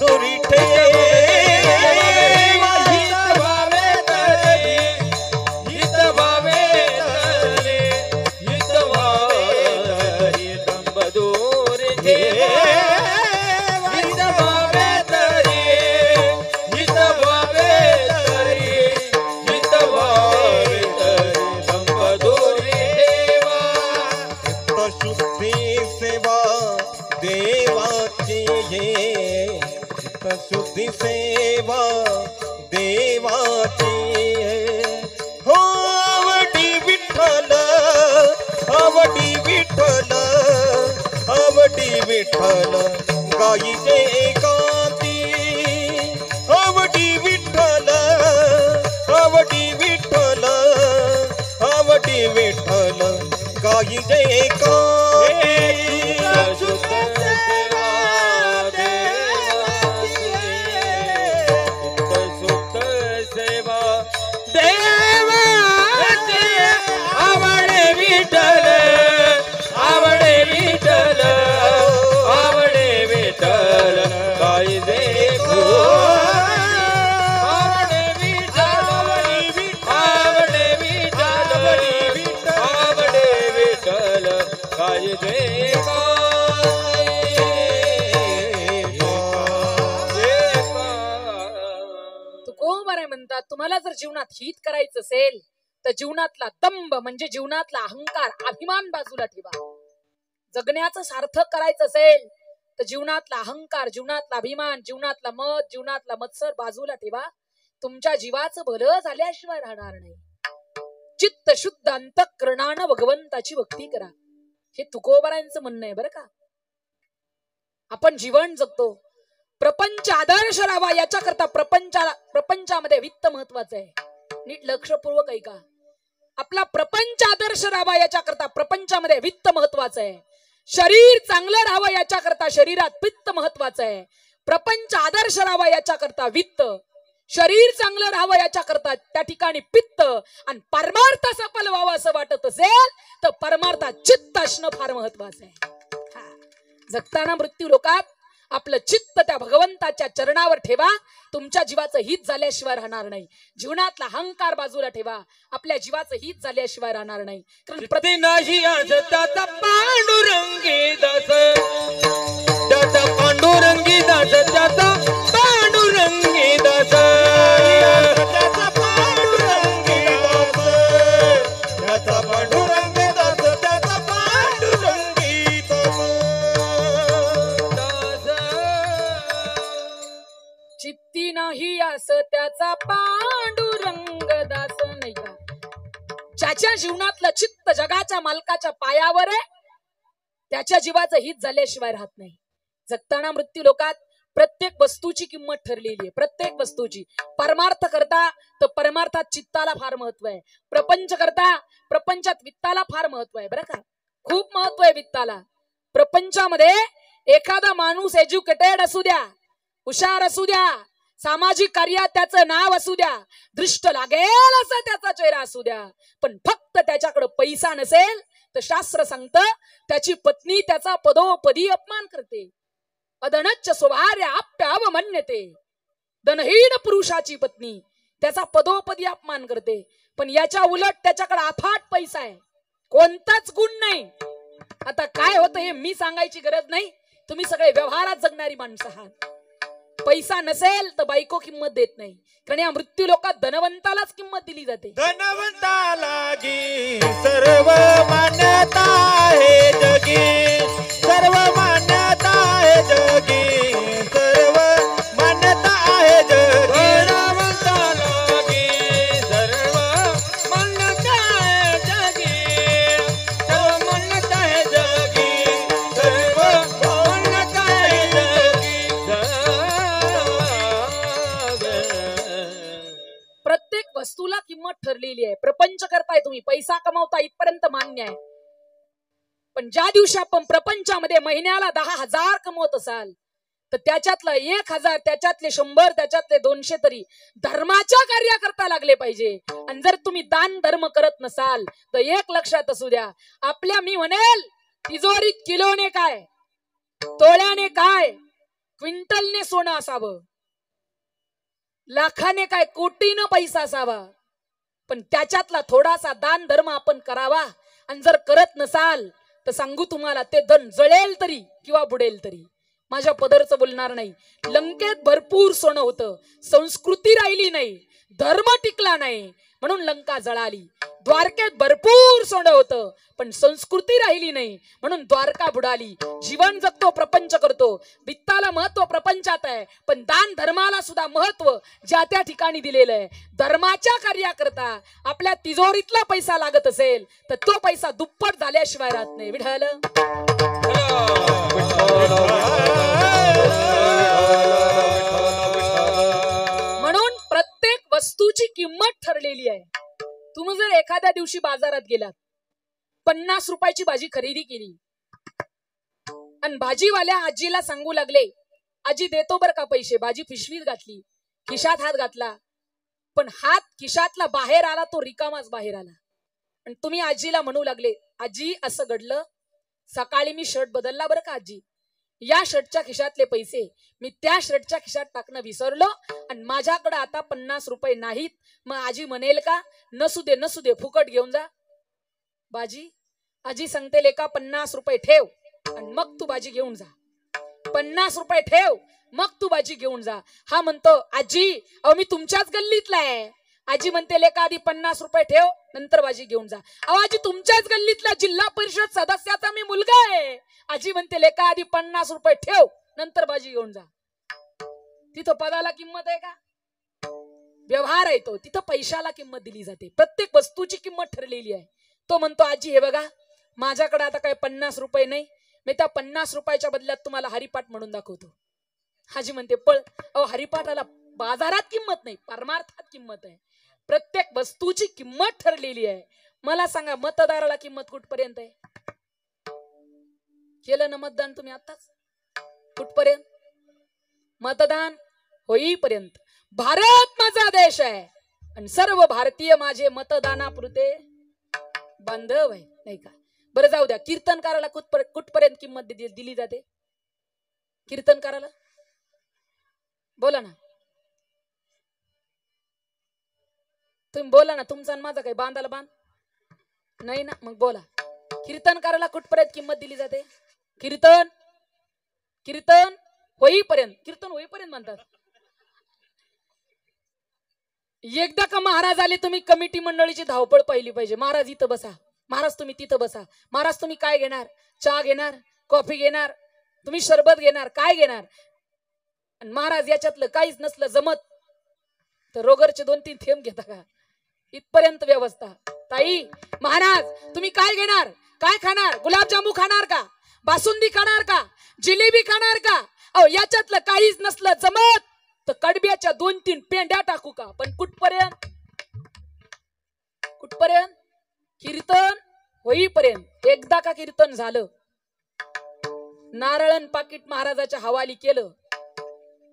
दुरी ठेवा हित व्हावे तरी हित व्हावे तरी हित व्हावे तरी दंब दुरी ठेवा हित व्हावे तरी हित व्हावे तरी हित व्हावे तरी दंब दुरी ठेवा शुद्धी सेवा देवाची शुद्धी सेवा देवाची हो आवडी विठ्ठल आवडी विठ्ठल आवडी विठ्ठल गायीचे एकांती आवडी विठ्ठल आवडी विठ्ठल आवडी विठ्ठल गायीचे एकांती आवडे विठ्ठल आवडे विठ्ठल आवडे विठ्ठल गायीचे आवडे विठ्ठल आवडे विठ्ठल आवडे विठ्ठल गायीचे म्हणतात तुम्हाला जर जीवनात हित करायचं असेल तर जीवनातला दंभ म्हणजे जीवनातला अहंकार अभिमान बाजूला ठेवा. जगण्याचं सार्थक करायचं असेल तर जीवनातला अहंकार जीवनातला अभिमान जीवनातला मत जीवनातला मत्सर बाजूला ठेवा. तुमच्या जीवाचं भलं झाल्याशिवाय राहणार नाही. चित्त शुद्ध अंतःकरणानं भगवंताची भक्ती करा हे तुकोबारांचं म्हणणं आहे बरं का. आपण जीवन जगतो प्रपंच आदर्श राहावा याच्याकरता प्रपंचामध्ये वित्त महत्वाचं आहे. नीट लक्षपूर्वक ऐका. आपला प्रपंच आदर्श राहावा याच्याकरता प्रपंचामध्ये वित्त महत्वाचं आहे. शरीर चांगलं राहावं याच्याकरता शरीरात पित्त महत्वाचं आहे. प्रपंच आदर्श राहावा याच्याकरता वित्त शरीर चांगलं राहावं याच्याकरता त्या ठिकाणी पित्त आणि परमार्थ सफल व्हावं असं वाटत असेल तर परमार्थात चित्त असणं फार महत्वाचं आहे. जगताना मृत्यू लोकात आपलं चित्त त्या भगवंताच्या चरणावर ठेवा. तुमच्या जीवाचं हित झाल्याशिवाय राहणार नाही. जीवनातला अहंकार बाजूला ठेवा. आपल्या जीवाचं हित झाल्याशिवाय राहणार नाही. कारण नाही त्याचा पांडुरंगी दास त्याचा पांडुरंगी दास त्याचा पांडुरंगी दास त्याचा पांडुरंगी दास त्याचा पांडुरंगी दास त्याचा पांडुरंगी दास चित्ती नाही आस त्याचा पांडुरंग दास. नाही का ज्याच्या जीवनातलं चित्त जगाच्या मालकाच्या पायावर आहे त्याच्या जीवाचं हित झाल्याशिवाय राहत नाही. जगताना मृत्यू लोकात प्रत्येक वस्तूची किंमत ठरलेली आहे. प्रत्येक वस्तूची. परमार्थ करता तर परमार्थात चित्ताला फार महत्व आहे. प्रपंच करता प्रपंचात वित्ताला फार महत्व आहे बरं का. खूप महत्व आहे वित्ताला. प्रपंचामध्ये एखादा माणूस एज्युकेटेड असू द्या हुशार असू द्या सामाजिक कार्यात त्याचं नाव असू द्या दृष्ट लागेल असं त्याचा चेहरा असू द्या पण फक्त त्याच्याकडे पैसा नसेल तर शास्त्र सांगतं त्याची पत्नी त्याचा पदोपदी अपमान करते. अदनच्च स्वभार्य आप्यावमन्यते. धनहीन पुरुषाची पत्नी त्याचा पदोपदी अपमान करते. पण याच्या उलट त्याच्याकडे अफाट पैसा आहे कोणताच गुण नाही. आता काय होतं हे मी सांगायची गरज नाही. तुम्ही सगळे व्यवहारात जगणारी माणसं आहात. पैसा नसेल तर बायको किंमत देत नाही. कारण या मृत्यू लोकात धनवंतालाच किंमत दिली जाते. धनवंताला गी सर्व मान्यता आहे जगी सर्व मान्यता आहे जगी सर्व मान्यता आहे जगी धनवंताला गी सर्व मान्यता आहे जगी सर्व मान्यता आहे जगी सर्व मान्यता आहे जगी. प्रत्येक वस्तूला किंमत ठरलेली आहे. प्रपंच करताय तुम्ही पैसा कमावता इथपर्यंत मान्य आहे. पण ज्या दिवशी आपण प्रपंचामध्ये महिन्याला 10,000 कमवत असाल तर त्याच्यातलं 1,000 त्याच्यातले 100 त्याच्यातले 200 तरी धर्माच्या कार्याकरता लागले पाहिजे. आणि जर तुम्ही दान धर्म करत नसाल तर एक लक्षात असू द्या आपल्या मी म्हणेल तिजोरीत किलोने काय तोळ्याने काय क्विंटलने सोनं असावं, लाखाने काय कोटीनं पैसा असावा, पण त्याच्यातला थोडासा दान धर्म आपण करावा. आणि जर करत नसाल तर सांगू तुम्हाला, ते धन जळेल तरी किंवा बुडेल तरी. माझ्या पदरचं बोलणार नाही. लंकेत भरपूर सोनं होतं, संस्कृती राहिली नाही, धर्म टिकला नाही, म्हणून लंका जळाली. द्वारकेत भरपूर सोनं होतं, पण संस्कृती राहिली नाही, म्हणून द्वारका बुडाली. जीवन जगतो, प्रपंच करतो, वित्ताला महत्व प्रपंचात आहे, पण दान धर्माला सुद्धा महत्व ज्या त्या ठिकाणी दिलेलं आहे. धर्माच्या कार्याकरता आपल्या तिजोरीतला पैसा लागत असेल तर तो पैसा दुप्पट झाल्याशिवाय राहत नाही. विठ्ठल म्हणून प्रत्येक वस्तूची किंमत ठरलेली आहे. तुम्ही जर एखाद्या दिवशी बाजारात गेलात, 50 रुपयाची भाजी खरेदी केली आणि भाजीवाल्या आजीला सांगू लागले, आजी देतो बर का पैसे. भाजी पिशवीत घातली, खिशात हात घातला, पण हात खिशातला बाहेर आला तो रिकामाच बाहेर आला. आणि तुम्ही आजीला म्हणू लागले, आजी असं घडलं, सकाळी मी शर्ट बदलला बरं का आजी, या शर्टच्या खिशातले पैसे मी त्या शर्टच्या खिशात टाकणं विसरलो आणि माझ्याकडे आता 50 रुपये नाहीत. मग आजी म्हणेल का, नसू दे नसू दे, फुकट घेऊन जा. बाजी आजी सांगते, लेका 50 रुपये ठेव आणि मग तू भाजी घेऊन जा. 50 रुपये ठेव मग तू भाजी घेऊन जा. हा म्हणतो, आजी अहो मी तुमच्याच गल्लीतला आहे. आजी म्हणते, लेका आधी 50 रुपये ठेव नंतर भाजी घेऊन जा. अहो आजी तुमच्याच गल्लीतला जिल्हा परिषद सदस्याचा मी मुलगा आहे. आजी म्हणते, लेका आधी 50 रुपये ठेव नंतर भाजी घेऊन जा. तिथं पदाला किंमत आहे का? व्यवहार आहे तो, तिथं पैशाला किंमत दिली जाते. प्रत्येक वस्तूची किंमत ठरलेली आहे. तो म्हणतो, आजी हे बघा, माझ्याकडे आता काय 50 रुपये नाही, मी त्या 50 रुपयाच्या बदल्यात तुम्हाला हरिपाठ म्हणून दाखवतो. आजी म्हणते, पळ. अहो हरिपाठाला बाजारात किंमत नाही, परमार्थात किंमत आहे. प्रत्येक वस्तूची किंमत ठरलेली आहे. मला सांगा, मतदाराला किंमत कुठपर्यंत आहे? केलं ना मतदान तुम्ही आताच? कुठपर्यंत? मतदान होईपर्यंत. भारत माझा देश आहे आणि सर्व भारतीय माझे मतदानापुरते बांधव आहे, नाही का? बरं जाऊ द्या, कीर्तनकाराला कुठपर्यंत किंमत दिली जाते? कीर्तनकाराला बोला ना, तुम्ही बोला ना. तुमचा माझा काही बांधाला बांध नाही ना, मग बोला. कीर्तनकाराला कुठपर्यंत किंमत दिली जाते? कीर्तन कीर्तन होईपर्यंत. कीर्तन होईपर्यंत म्हणतात. एकदा का महाराज आले, तुम्ही कमिटी मंडळीची धावपळ पाहिली पाहिजे. महाराज इथं बसा, महाराज तुम्ही तिथं बसा. महाराज तुम्ही काय घेणार? चहा घेणार, कॉफी घेणार, तुम्ही सरबत घेणार, काय घेणार? आणि महाराज याच्यातलं काहीच नसलं जमत तर रोगरचे 2-3 थेंब घेता का? इथपर्यंत व्यवस्था. ताई, महाराज तुम्ही काय घेणार, काय खाणार? गुलाबजामू खाणार का? बासुंदी खाणार का? जिलेबी खाणार का? अहो याच्यातलं काहीच नसलं जमत तर कडब्याच्या 2-3 पेंड्या टाकू का? पण कुठपर्यंत? कुठपर्यंत? कीर्तन होईपर्यंत. एकदा का कीर्तन झालं, नारळन पाकिट महाराजाच्या हवाली केलं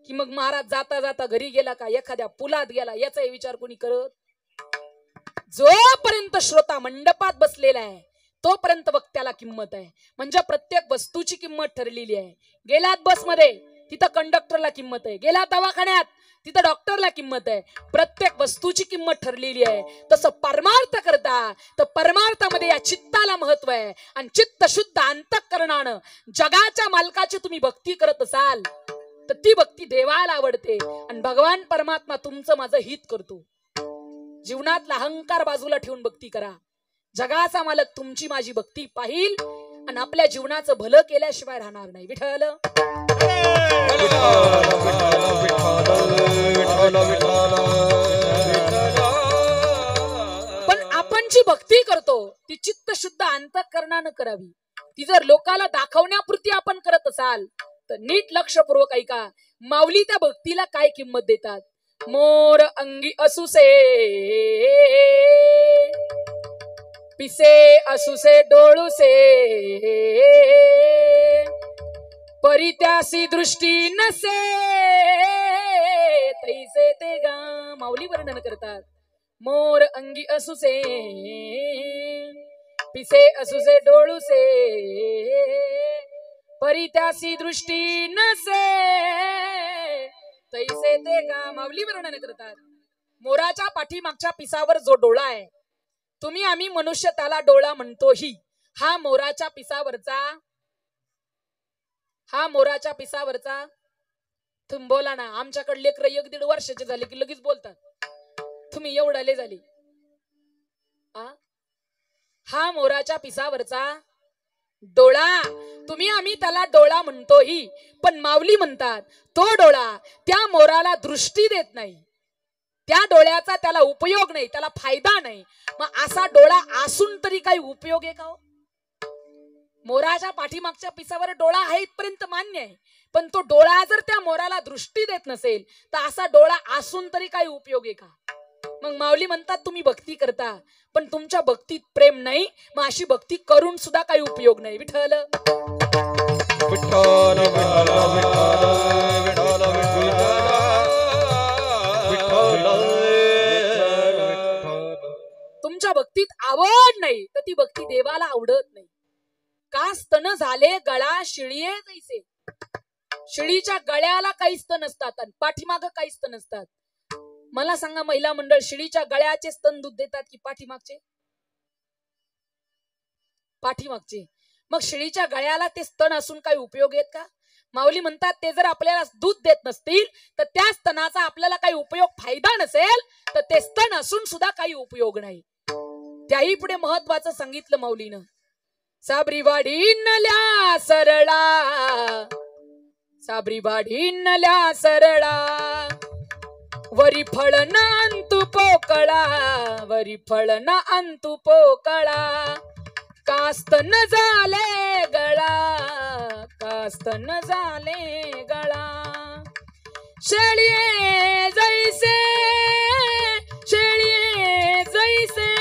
की मग महाराज जाता जाता घरी गेला का एखाद्या पुलात गेला याचाही विचार कोणी करत? जोपर्यंत श्रोता मंडपात बसलेला आहे तोपर्यंत वक्त्याला किंमत आहे. म्हणजे प्रत्येक वस्तूची किंमत ठरलेली आहे. गेलात बसमध्ये, तिथं कंडक्टरला किंमत आहे. गेलात दवाखान्यात, तिथं डॉक्टरला किंमत आहे. प्रत्येक वस्तूची किंमत ठरलेली आहे. तसं परमार्थ करता तर परमार्थामध्ये या चित्ताला महत्व आहे. आणि चित्त शुद्ध अंतःकरणानं जगाच्या मालकाची तुम्ही भक्ती करत असाल तर ती भक्ती देवाला आवडते आणि भगवान परमात्मा तुमचं माझं हित करतो. जीवनातला अहंकार बाजूला ठेवून भक्ती करा. जगाचा मालक तुमची माझी भक्ती पाहिल आणि आपल्या जीवनाचं भलं केल्याशिवाय राहणार नाही. विठ्ठल पण आपण जी भक्ती करतो ती चित्त शुद्ध अंतःकरणानं करावी. ती जर लोकाला दाखवण्यापुरती आपण करत असाल तर नीट लक्षपूर्वक ऐका. माऊली त्या भक्तीला काय किंमत देतात? मोर अंगी असुसे पिसे असुसे डोळुसे परित्यासी दृष्टी नसे तैसे ते गा. माऊली वर्णन करतात. मोर अंगी असुसे पिसे असुसे डोळुसे परी त्यासी दृष्टी नसे तैसे ते का माऊली वर्णन करतात. मोराच्या पाठीमागच्या पिसावर जो डोळा आहे, तुम्ही आम्ही मनुष्य त्याला डोळा म्हणतोही. हा मोराच्या पिसावरचा तुम्ही बोला ना. आमच्याकडे लेकर 1-1.5 वर्षाचे झाले की लगेच बोलतात. तुम्ही एवढाले झाले. हा मोराच्या पिसावरचा डोळा, तुम्ही आम्ही त्याला डोळा म्हणतोही, पण माऊली म्हणतात तो डोळा त्या मोराला दृष्टी देत नाही. त्या डोळ्याचा त्याला उपयोग नाही, त्याला फायदा नाही. मग असा डोळा असून तरी काही उपयोग आहे का हो? मोराच्या पाठीमागच्या पिसावर डोळा आहे इथपर्यंत मान्य आहे, पण तो डोळा जर त्या मोराला दृष्टी देत नसेल तर असा डोळा असून तरी काही उपयोग आहे का? मग माऊली म्हणतात तुम्ही भक्ती करता पण तुमच्या भक्तीत प्रेम नाही, मग अशी भक्ती करून सुद्धा काही उपयोग नाही. विठ्ठल विठ्ठल विठ्ठल तुमच्या भक्तीत आवड नाही तर ती भक्ती देवाला आवडत नाही. का स्तन झाले गळा शिळीये जैसे. शिळीच्या गळ्याला काही स्तन नसतात आणि पाठीमाग काही स्तन नसतात. मला सांगा महिला मंडळ, शिळीच्या गळ्याचे स्तन दूध देतात की पाठीमागचे? पाठीमागचे. मग शिळीच्या गळ्याला ते स्तन असून काही उपयोग आहेत का? माऊली म्हणतात ते जर आपल्याला दूध देत नसतील तर त्या स्तनाचा आपल्याला काही उपयोग फायदा नसेल तर ते स्तन असून सुद्धा काही उपयोग नाही. त्याही पुढे महत्वाचं सांगितलं माऊलीनं. साबरीवाडी नल्या सरळा, साबरीवाडी नल्या सरळा, वरी फळ ना अंतु पोकळा, वरी फळ ना अंतु पोकळा, कास्त न झाले गळा, कास्त न झाले गळा, शेळिये जैसे, शेळिये जैसे,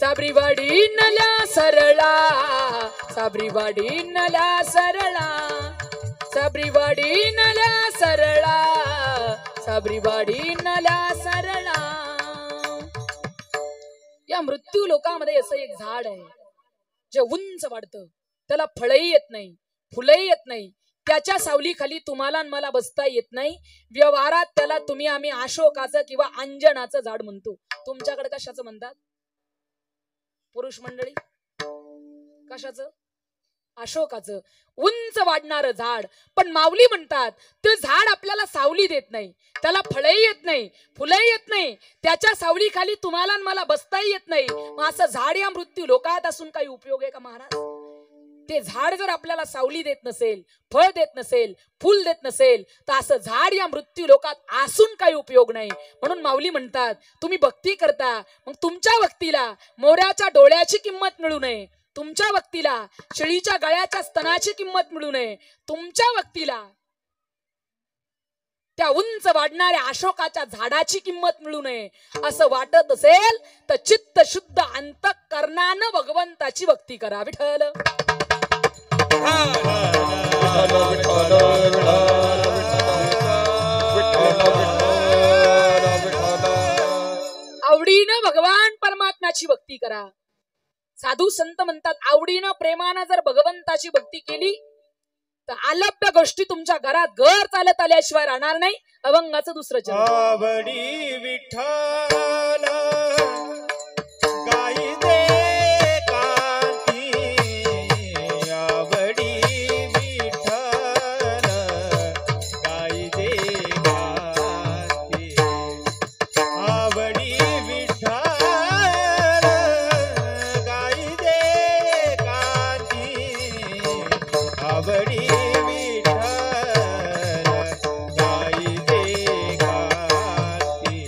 साबरीवाडी नल्या सरळा, साबरीवाडी नल्या सरळा, साबरीवाडी नल्या सरळा, साबरीवाडी नल्या सरळा. या मृत्यू लोकामध्ये असं एक झाड आहे जे उंच वाढतं, त्याला फळही येत नाही, फुलंही येत नाही, त्याच्या सावलीखाली तुम्हाला आणि मला बसता येत नाही. व्यवहारात त्याला तुम्ही आम्ही अशोकाचं किंवा अंजनाचं झाड म्हणतो. तुमच्याकडे कशाचं म्हणतात पुरुष मंडळी? कशाचं? अशोकाचं. उंच वाढणारं झाड. पण माऊली म्हणतात ते झाड आपल्याला सावली देत नाही, त्याला फळही येत नाही, फुलंही येत नाही, त्याच्या सावलीखाली तुम्हाला आणि मला बसताही येत नाही. मग असं झाड या मृत्यू लोकात असून काही उपयोग आहे का महाराज? ते झाड जर आपल्याला सावली देत नसेल, फळ देत नसेल, फुल देत नसेल तर असं झाड या मृत्यू लोकात असून काही उपयोग नाही. म्हणून माऊली म्हणतात तुम्ही भक्ती करता, मग तुमच्या भक्तीला मोराच्या डोळ्याची किंमत मिळू नये, तुमच्या भक्तीला शेळीच्या गळ्याच्या स्तनाची किंमत मिळू नये, तुमच्या भक्तीला त्या उंच वाढणाऱ्या अशोकाच्या झाडाची किंमत मिळू नये असं वाटत असेल तर चित्त शुद्ध अंतःकरणानं भगवंताची भक्ती करा. विठ्ठल आवडीनं भगवान परमात्म्याची भक्ती करा. साधू संत म्हणतात आवडीनं प्रेमानं जर भगवंताची भक्ती केली तर अलभ्य गोष्टी तुमच्या घरात घर चालत आल्याशिवाय राहणार नाही. अभंगाचं दुसरं चरण. आवडी विठ्ठल गाई दे कांती, आवडी विठ्ठल गाई दे कांती, आवडी विठ्ठल गाई दे कांती, आवडी गाई दे कांती,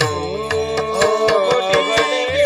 आवडी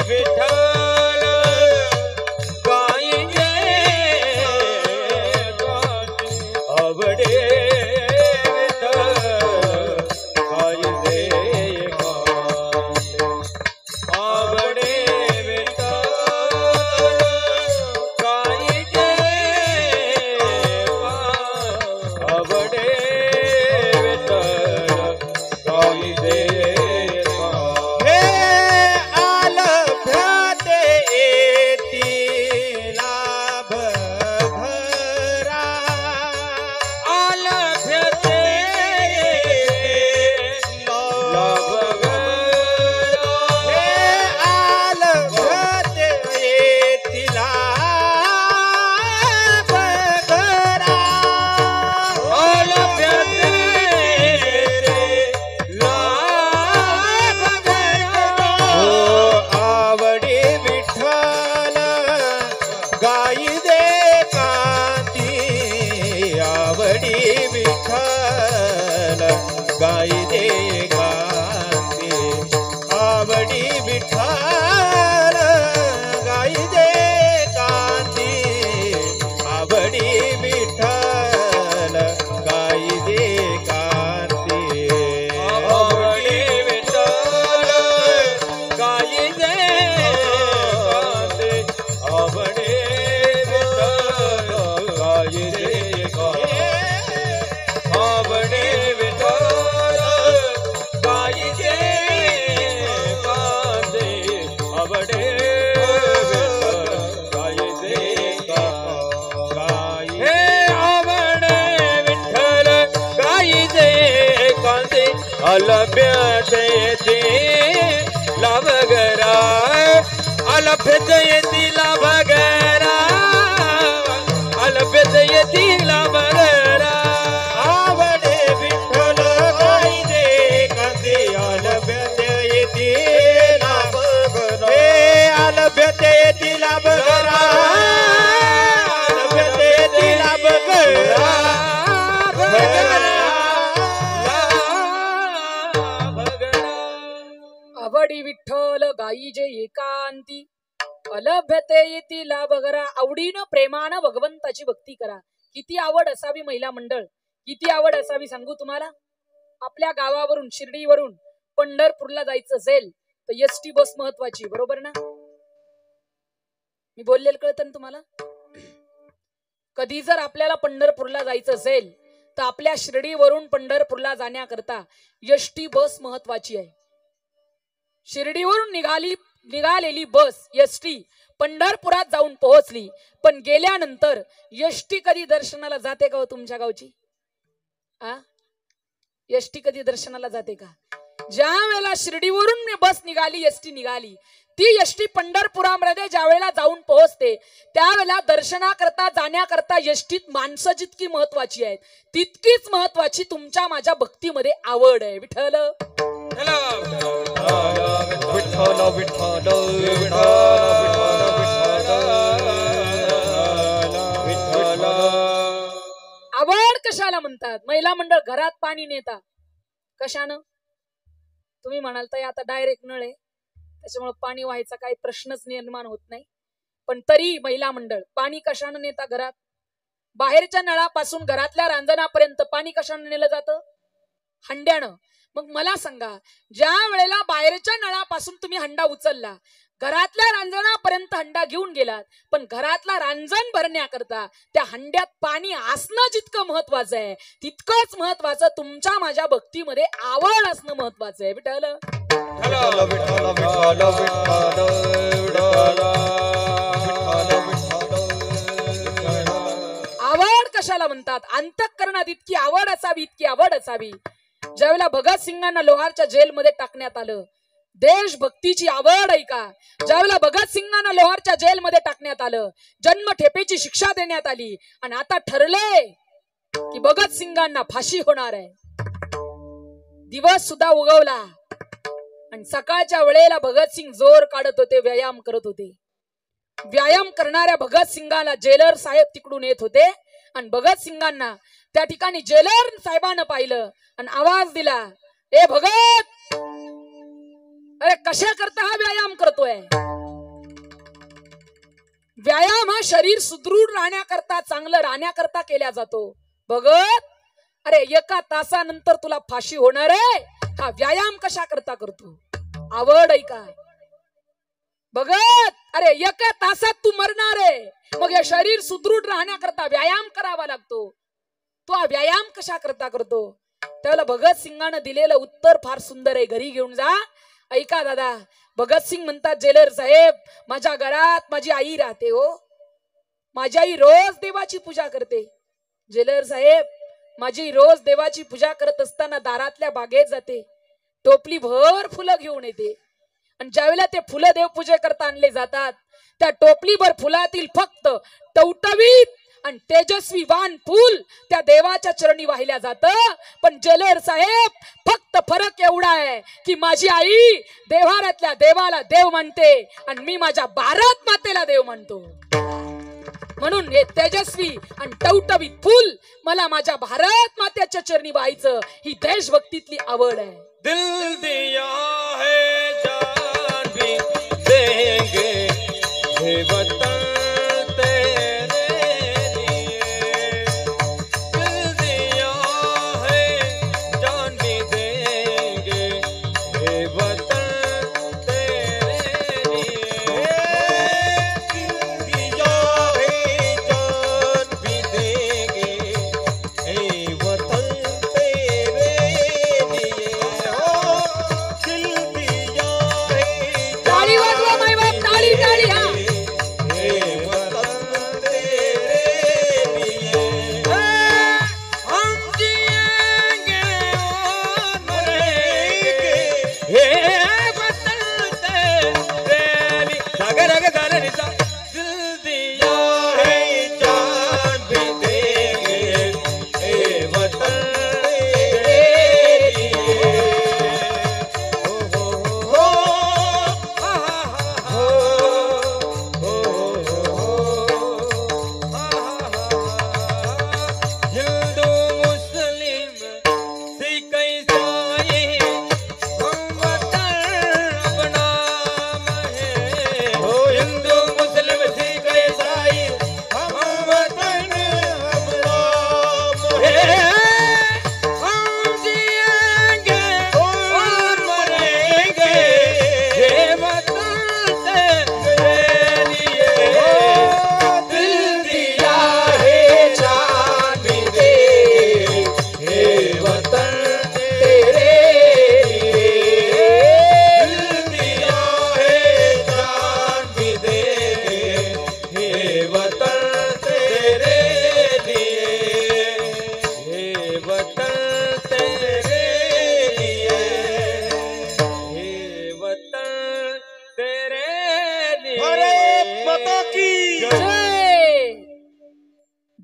गाई दे कांती आवडी विठ्ठल गाई दे कांती आवडी विठ्ठल गाई दे कांती आवडी विठ्ठल गाई दे कांती आवडी विठ्ठल गाई दे कांती आवडी विठ्ठल गाई दे कांती आवडी अलभ्यते लाभगरा अलभ्यते लाभगरा अलभ्यते लाभगरा आवडे विठ्ठल गाई दे कांती अलभ्यते लाभगरा हे अलभ्यते लाभगरा अलभ्यते लाभगरा आवडी विठ्ठल गाई जे एकांती अलभ्यते येती लाभगरा. आवडीनं प्रेमानं भगवंताची भक्ती करा. किती आवड असावी महिला मंडळ, किती आवड असावी सांगू तुम्हाला. आपल्या गावावरून शिर्डीवरून पंढरपूरला जायचं असेल तर एसटी बस महत्वाची, बरोबर ना. मी बोललेलं कळतं ना तुम्हाला. कधी जर आपल्याला पंढरपूरला जायचं असेल तर आपल्या शिर्डीवरून पंढरपूरला जाण्याकरता एसटी बस महत्वाची आहे. शिर्डीवरून निघालेली बस एसटी पंढरपुरात जाऊन पोहोचली, पण गेल्यानंतर एसटी कधी दर्शनाला जाते का हो तुमच्या गावची? एसटी कधी दर्शनाला जाते का? ज्या वेळेला शिर्डीवरून बस निघाली, एसटी निघाली, ती एसटी पंढरपुरामध्ये ज्या वेळेला जाऊन पोहोचते त्यावेळेला दर्शनाकरता जाण्याकरता एसटीत माणसं जितकी महत्वाची आहेत तितकीच महत्वाची तुमच्या माझ्या भक्तीमध्ये आवड आहे. विठ्ठल विठ्ठल विठ्ठल विठ्ठल. आवड कशाला म्हणतात? महिला मंडळ घरात पाणी नेता कशानं? तुम्ही म्हणाल तर आता डायरेक्ट नळ आहे त्याच्यामुळे पाणी व्हायचा काही प्रश्नच निर्माण होत नाही, पण तरी महिला मंडळ पाणी कशानं नेता घरात? बाहेरच्या नळापासून घरातल्या रांजणापर्यंत पाणी कशानं नेलं जातं? हंड्यानं. मग मला सांगा, ज्या वेळेला बाहेरच्या नळापासून तुम्ही हंडा उचलला, घरातल्या रांजणापर्यंत हंडा घेऊन गेलात, पण घरातला रांजण भरण्याकरता त्या हंड्यात पाणी असणं जितकं महत्वाचं आहे तितकंच महत्वाचं तुमच्या माझ्या भक्तीमध्ये आवड असणं महत्वाचं आहे. विठ्ठल आवड कशाला म्हणतात? अंतःकरणात इतकी आवड असावी, इतकी आवड असावी. ज्यावेळेला भगतसिंगांना लोहारच्या जेलमध्ये टाकण्यात आलं, देशभक्तीची आवड आहे का? ज्यावेळेला भगतसिंगांना लोहारच्या जेलमध्ये टाकण्यात आलं, जन्मठेपेची शिक्षा देण्यात आली आणि आता ठरले की भगतसिंगांना फाशी होणार आहे. दिवस सुद्धा उगवला आणि सकाळच्या वेळेला भगतसिंग जोर काढत होते, व्यायाम करत होते. व्यायाम करणाऱ्या भगतसिंगाला जेलर साहेब तिकडून येत होते आणि भगतसिंगांना त्या ठिकाणी जेलर साहेबांना पाहिलं आणि आवाज दिला, ए भगत, अरे कशा करता हा व्यायाम करतोय? व्यायाम हा शरीर सुदृढ राहण्याकरता, चांगलं राहण्याकरता केला जातो. भगत, अरे एका तासानंतर तुला फाशी होणार आहे, हा व्यायाम कशा करता करतो? आवड आहे का? भगत, अरे एका तासात तू मरणार आहे, मग हे शरीर सुदृढ राहण्याकरता व्यायाम करावा लागतो, तो हा व्यायाम कशा करता करतो? त्याला भगतसिंगानं दिलेलं उत्तर फार सुंदर आहे, घरी घेऊन जा. ऐका दादा, भगतसिंग म्हणतात, जेलर साहेब, माझ्या घरात माझी आई राहते हो, माझी आई रोज देवाची पूजा करते. जेलर साहेब, माझी रोज देवाची पूजा करत असताना दारातल्या बागेत जाते, टोपली भर फुलं घेऊन येते आणि ज्यावेळेला ते फुलं देवपूजे करता आणले जातात त्या टोपलीभर फुलातील फक्त टवटवीत आणि तेजस्वी वान फूल त्या देवाच्या चरणी वाहिल्या जातं. पण जेलर साहेब, फक्त फरक एवढा आहे की माझी आई देव्हाऱ्यातल्या देवाला देव मानते आणि मी माझ्या भारत मातेला देव मानतो. म्हणून हे तेजस्वी आणि टवटवीत फुल मला माझ्या भारत मात्याच्या चरणी वाहायचं, ही देशभक्तीतली आवड आहे. दिल दिया है जान भी देंगे हे वतन तेरे लिए. दिल दिया है जान भी देंगे हे वतन तेरे लिए. दिल दिया है जान भी देंगे हे वतन तेरे लिए. टाळी वाजवा माय बाप, टाळी टाळी. हा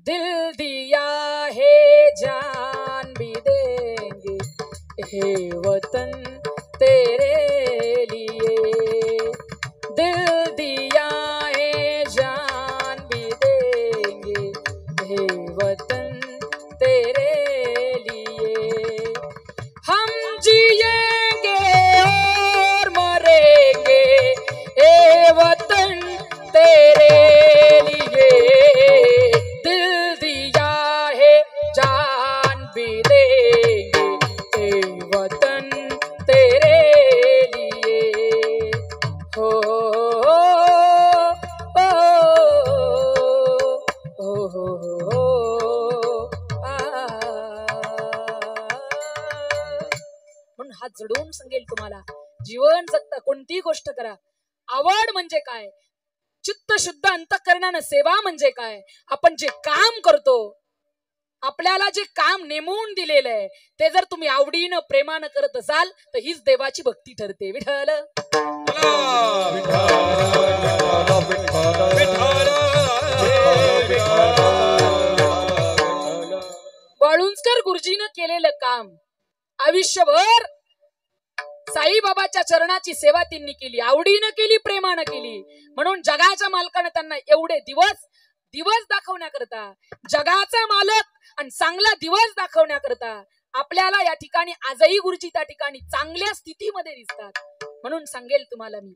दिल दिया है जान भी देंगे हे वतन तेरे लिए. दिल दिया है जान भी देंगे हे वतन तेरे लिए. हम जिएंगे और मरेंगे हे वतन तेरे लिए. दिल दिया है जान भी देंगे हे वतन तेरे लिए. हो म्हणून हात जोडून सांगेल तुम्हाला, जीवन जगता कोणतीही गोष्ट करा. आवड म्हणजे काय, चित्त शुद्ध अंतःकरणानं सेवा म्हणजे काय. आपण जे काम करतो, आपल्याला जे काम नेमून दिलेलं आहे ते जर तुम्ही आवडीनं प्रेमानं करत असाल तर हीच देवाची भक्ती ठरते. विठ्ठल वाळुंजकर गुरुजीनं केलेलं काम, आयुष्यभर साईबाबाच्या चरणाची सेवा त्यांनी केली, आवडीनं केली, प्रेमानं केली. म्हणून जगाच्या मालकानं त्यांना एवढे दिवस दाखवण्याकरता, जगाचा मालक आणि चांगला दिवस दाखवण्याकरता आपल्याला या ठिकाणी आजही गुरुजी त्या ठिकाणी चांगल्या स्थितीमध्ये दिसतात. म्हणून सांगेल तुम्हाला मी,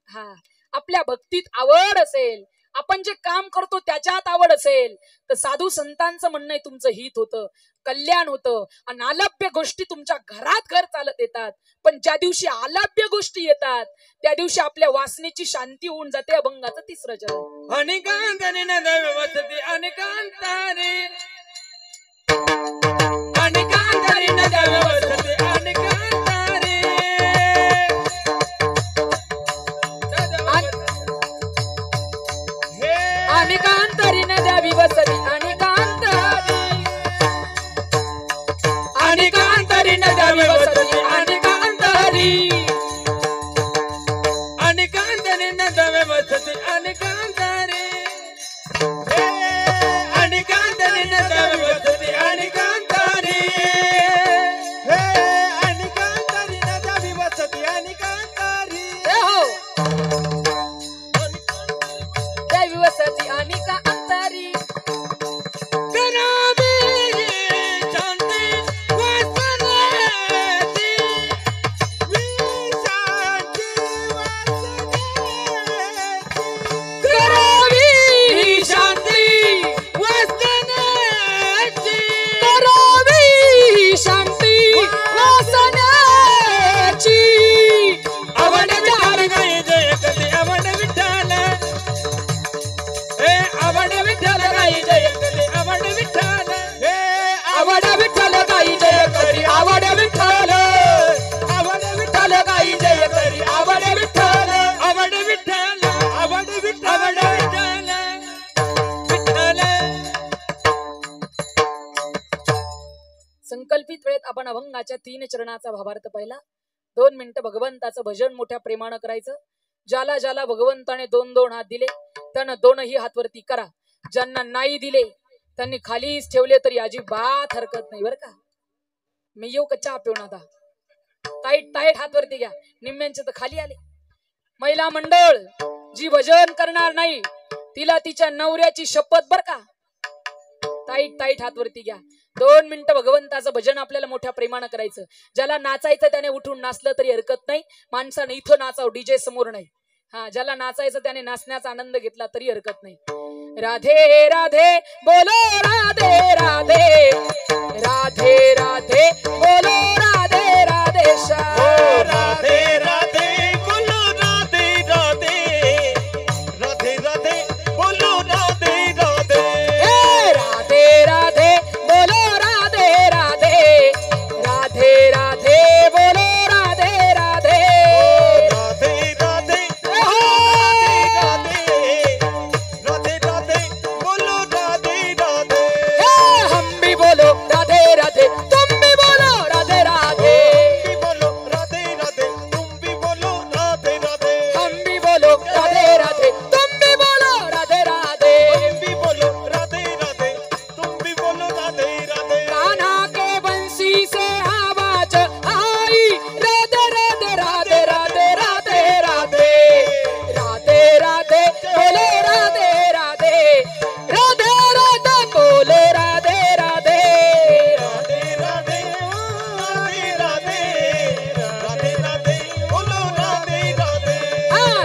आपल्या भक्तीत आवड असेल, आपण जे काम करतो त्याच्यात आवड असेल तर साधू संतांचं म्हणणं आहे तुमचं हित होतं, कल्याण होतं आणि आलभ्य गोष्टी तुमच्या घरात घर चालत येतात. पण ज्या दिवशी आलभ्य गोष्टी येतात त्या दिवशी आपल्या वासनेची शांती होऊन जाते. अभंगाचं तिसरं चरण. अनेकांताने नव्हे वसती अनेकांताने अनेकांताने नव्हे वसती अनेकांताने अनेकांतरी नद्यावी वसती अनेकांतरी नद्यावी वसती अनेकांतरी अनेकांताने नव्हे वसती अनेकांताने अनेकांताने नव्हे वसती अनेकांताने आपण अभंगाच्या 3 चरणाचा भावार्थ पाहिला. 2 मिनिटं भगवंताचं भजन मोठ्या प्रेमानं करायचं. ज्याला ज्याला भगवंताने 2-2 हात दिले त्यानं 2ही हात वरती करा. ज्यांना नाही दिले त्यांनी खालीच ठेवले तरी अजिबात हरकत नाही बरं का. मी येऊ कच्चा पिऊन आता. टाईट टाईट हात वरती घ्या. निम्म्यांचे तर खाली आले. महिला मंडळ जी भजन करणार नाही तिला तिच्या नवऱ्याची शपथ बर का. टाईट टाईट हात वरती घ्या. 2 मिनिटं भगवंताचं भजन आपल्याला मोठ्या प्रेमानं करायचं. ज्याला नाचायचं त्याने उठून नाचलं तरी हरकत नाही. माणसाने इथं नाचाव, डीजे समोर नाही. हा, ज्याला नाचायचं त्याने नाचण्याचा आनंद घेतला तरी हरकत नाही. राधे राधे बोलो राधे राधे, राधे राधे बोलो राधे राधे श्याम. राधे राधे बोलो राधे राधे, राधे राधे बोलो राधे राधे. राधे राधे बोलो राधे राधे, राधे राधे बोलो राधे राधे. राधे राधे राधे राधे बोलो राधे राधे. हम भी बोलो राधे राधे, तुम भी बोलो राधे राधे. बोलो राधे राधे, तुम भी बोलो राधे राधे. हम भी बोलो राधे राधे, तुम भी बोलो राधे राधे. हम भी बोलो राधे राधे, तुम भी बोलो राधे राधे. कान्हा के बंसी से आवाज आई, राधे राधे राधे राधे राधे राधे. राधे राधे बोलो राधे राधे, राधे राधे बोलो राधे राधे. राधे राधे राधे राधे राधे बोलो राधे राधे.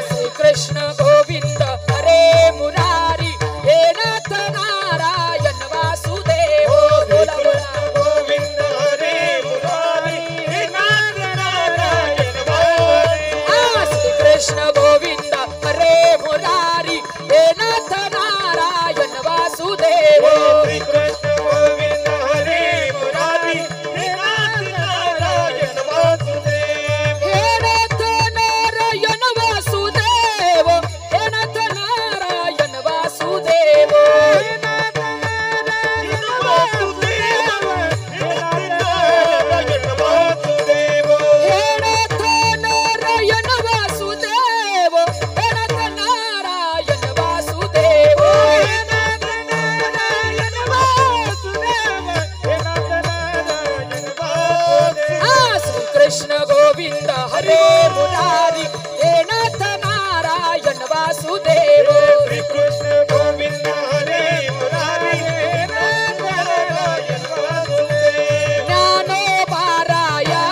श्री कृष्ण गोविंद हरे मुरारी, हे नाथ नारायण वासुदेव. बोला बोला. गोविंद हरे मुरारी, हे नाथ नारायण वासुदेव. श्री कृष्ण गोविंद हरे मुरारी, हे नाथ नारायण वासुदेव. श्री कृष्ण गोविंद हरे मुरारी, हे नाथ नारायण वासुदेव. हे नाथ नारायण वासुदेव, हे नाथ नारायण वासुदेव. हे नाथ नारायण वासुदेव, हे नाथ नारायण वासुदेव. हे नाथ नारायण वासुदेव, हे नाथ नारायण वासुदेव. हे नाथ नारायण वासुदेव, हे नाथ नारायण वासुदेव. श्री कृष्ण गोविंद हरे मुरारी, हे नाथ नारायण वासुदेव. श्री कृष्ण गोविंद हरे मुरारी, हे नाथ नारायण वासुदेव. ज्ञानोबाराया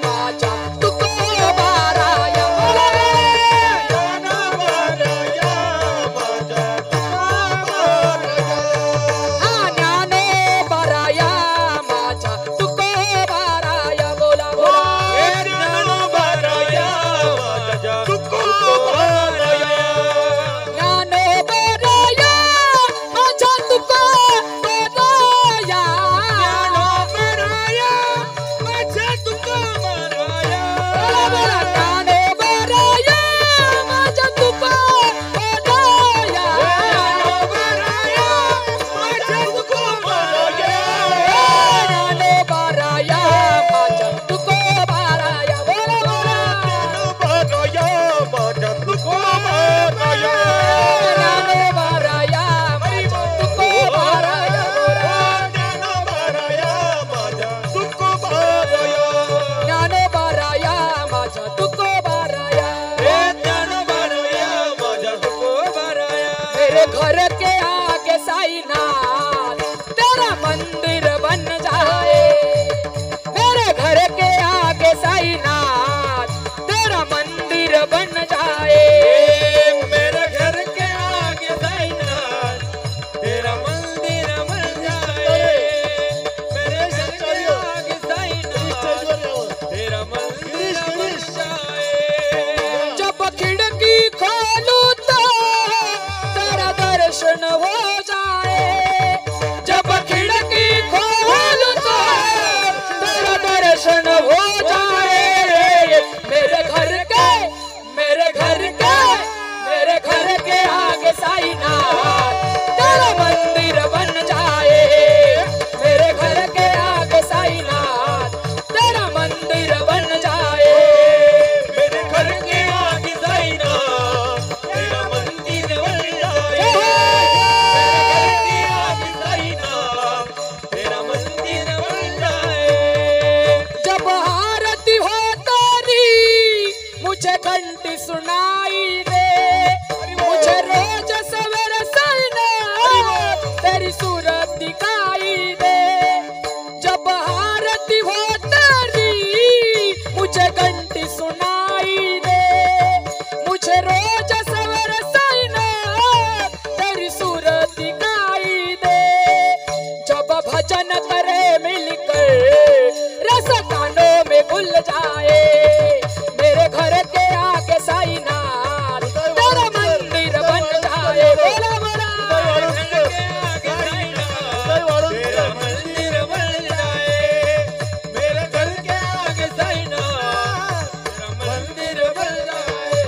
माझ्या तुकोबाराया. ज्ञानोबाराया माझ्या तुकोबाराया. ज्ञानोबाराया माझ्या तुकोबाराया. बोला बोला. हे ज्ञानोबाराया माझ्या घंटी सुनाई दे, मुझे रोज सवेरे साईनाथ तेरी सूरत दिखाई दे। जब आरती हो तेरी मुझे घंटी सुनाई दे, मुझे रोज सवेरे साईनाथ तेरी सूरत दिखाई दे। जब भजन करे मिलकर रस कानों में घुल जाए, मेरे घर के आगे साईनाथ तेरा मंदिर बन जाए। बोला बोला तेरा मंदिर बन जाए, मेरे घर के आगे साईनाथ तेरा मंदिर बन जाए।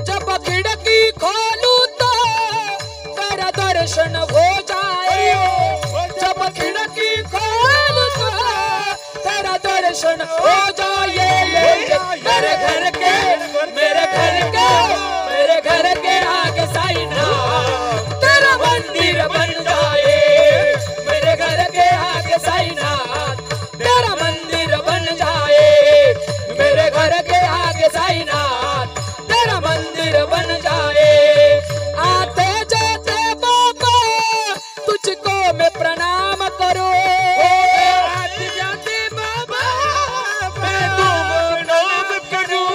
जब खिड़की खोलूं तो तेरा दर्शन हो जाए, जब खिड़की खोलूं तो तेरा दर्शन हो जाए। मेरे घर के आगे साईनाथ तेरा मंदिर बन जाए, मेरे घर के आगे साईनाथ तेरा मंदिर बन जाए, मेरे घर के आगे साईनाथ तेरा मंदिर बन जाए। आते जाते बाबा तुझको मैं प्रणाम करूं, आते जाते बाबा मैं प्रणाम करूं,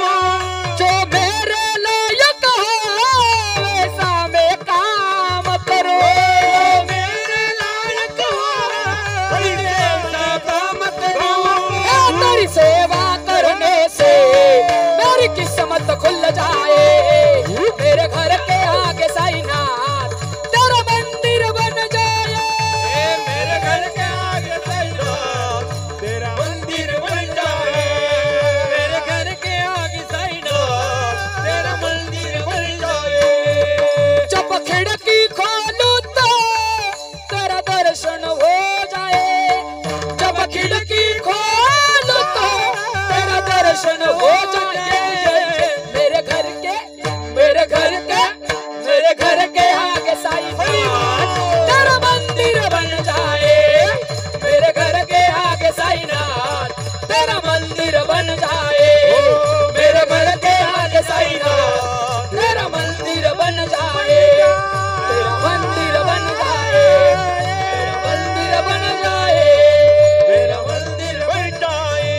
जो मेरे लायक हो वैसा मैं काम करूं, मेरे लायक हो ऐसा काम करूं। तेरी सेवा करने से मेरी किस्मत खुल जाए, मेरे घर के आगे साईनाथ तेरा मंदिर बन जाए। मेरे घर के आगे साईनाथ तेरा मंदिर बन जाए, मेरे घर के आगे साईनाथ तेरा मंदिर बन जाए। जब खिड़की खोलूं तो तेरा दर्शन हो जाए, जब खिड़की खोलूं तो तेरा दर्शन हो जाए। मेरे घर के आगे साईनाथ तेरा मंदिर बन जाए, मेरे घर के आगे साईनाथ तेरा मंदिर बन जाए, मेरे घर के आगे साईनाथ तेरा मंदिर बन जाए, तेरा मंदिर बन जाए, तेरा मंदिर बन जाए, तेरा मंदिर बन जाए।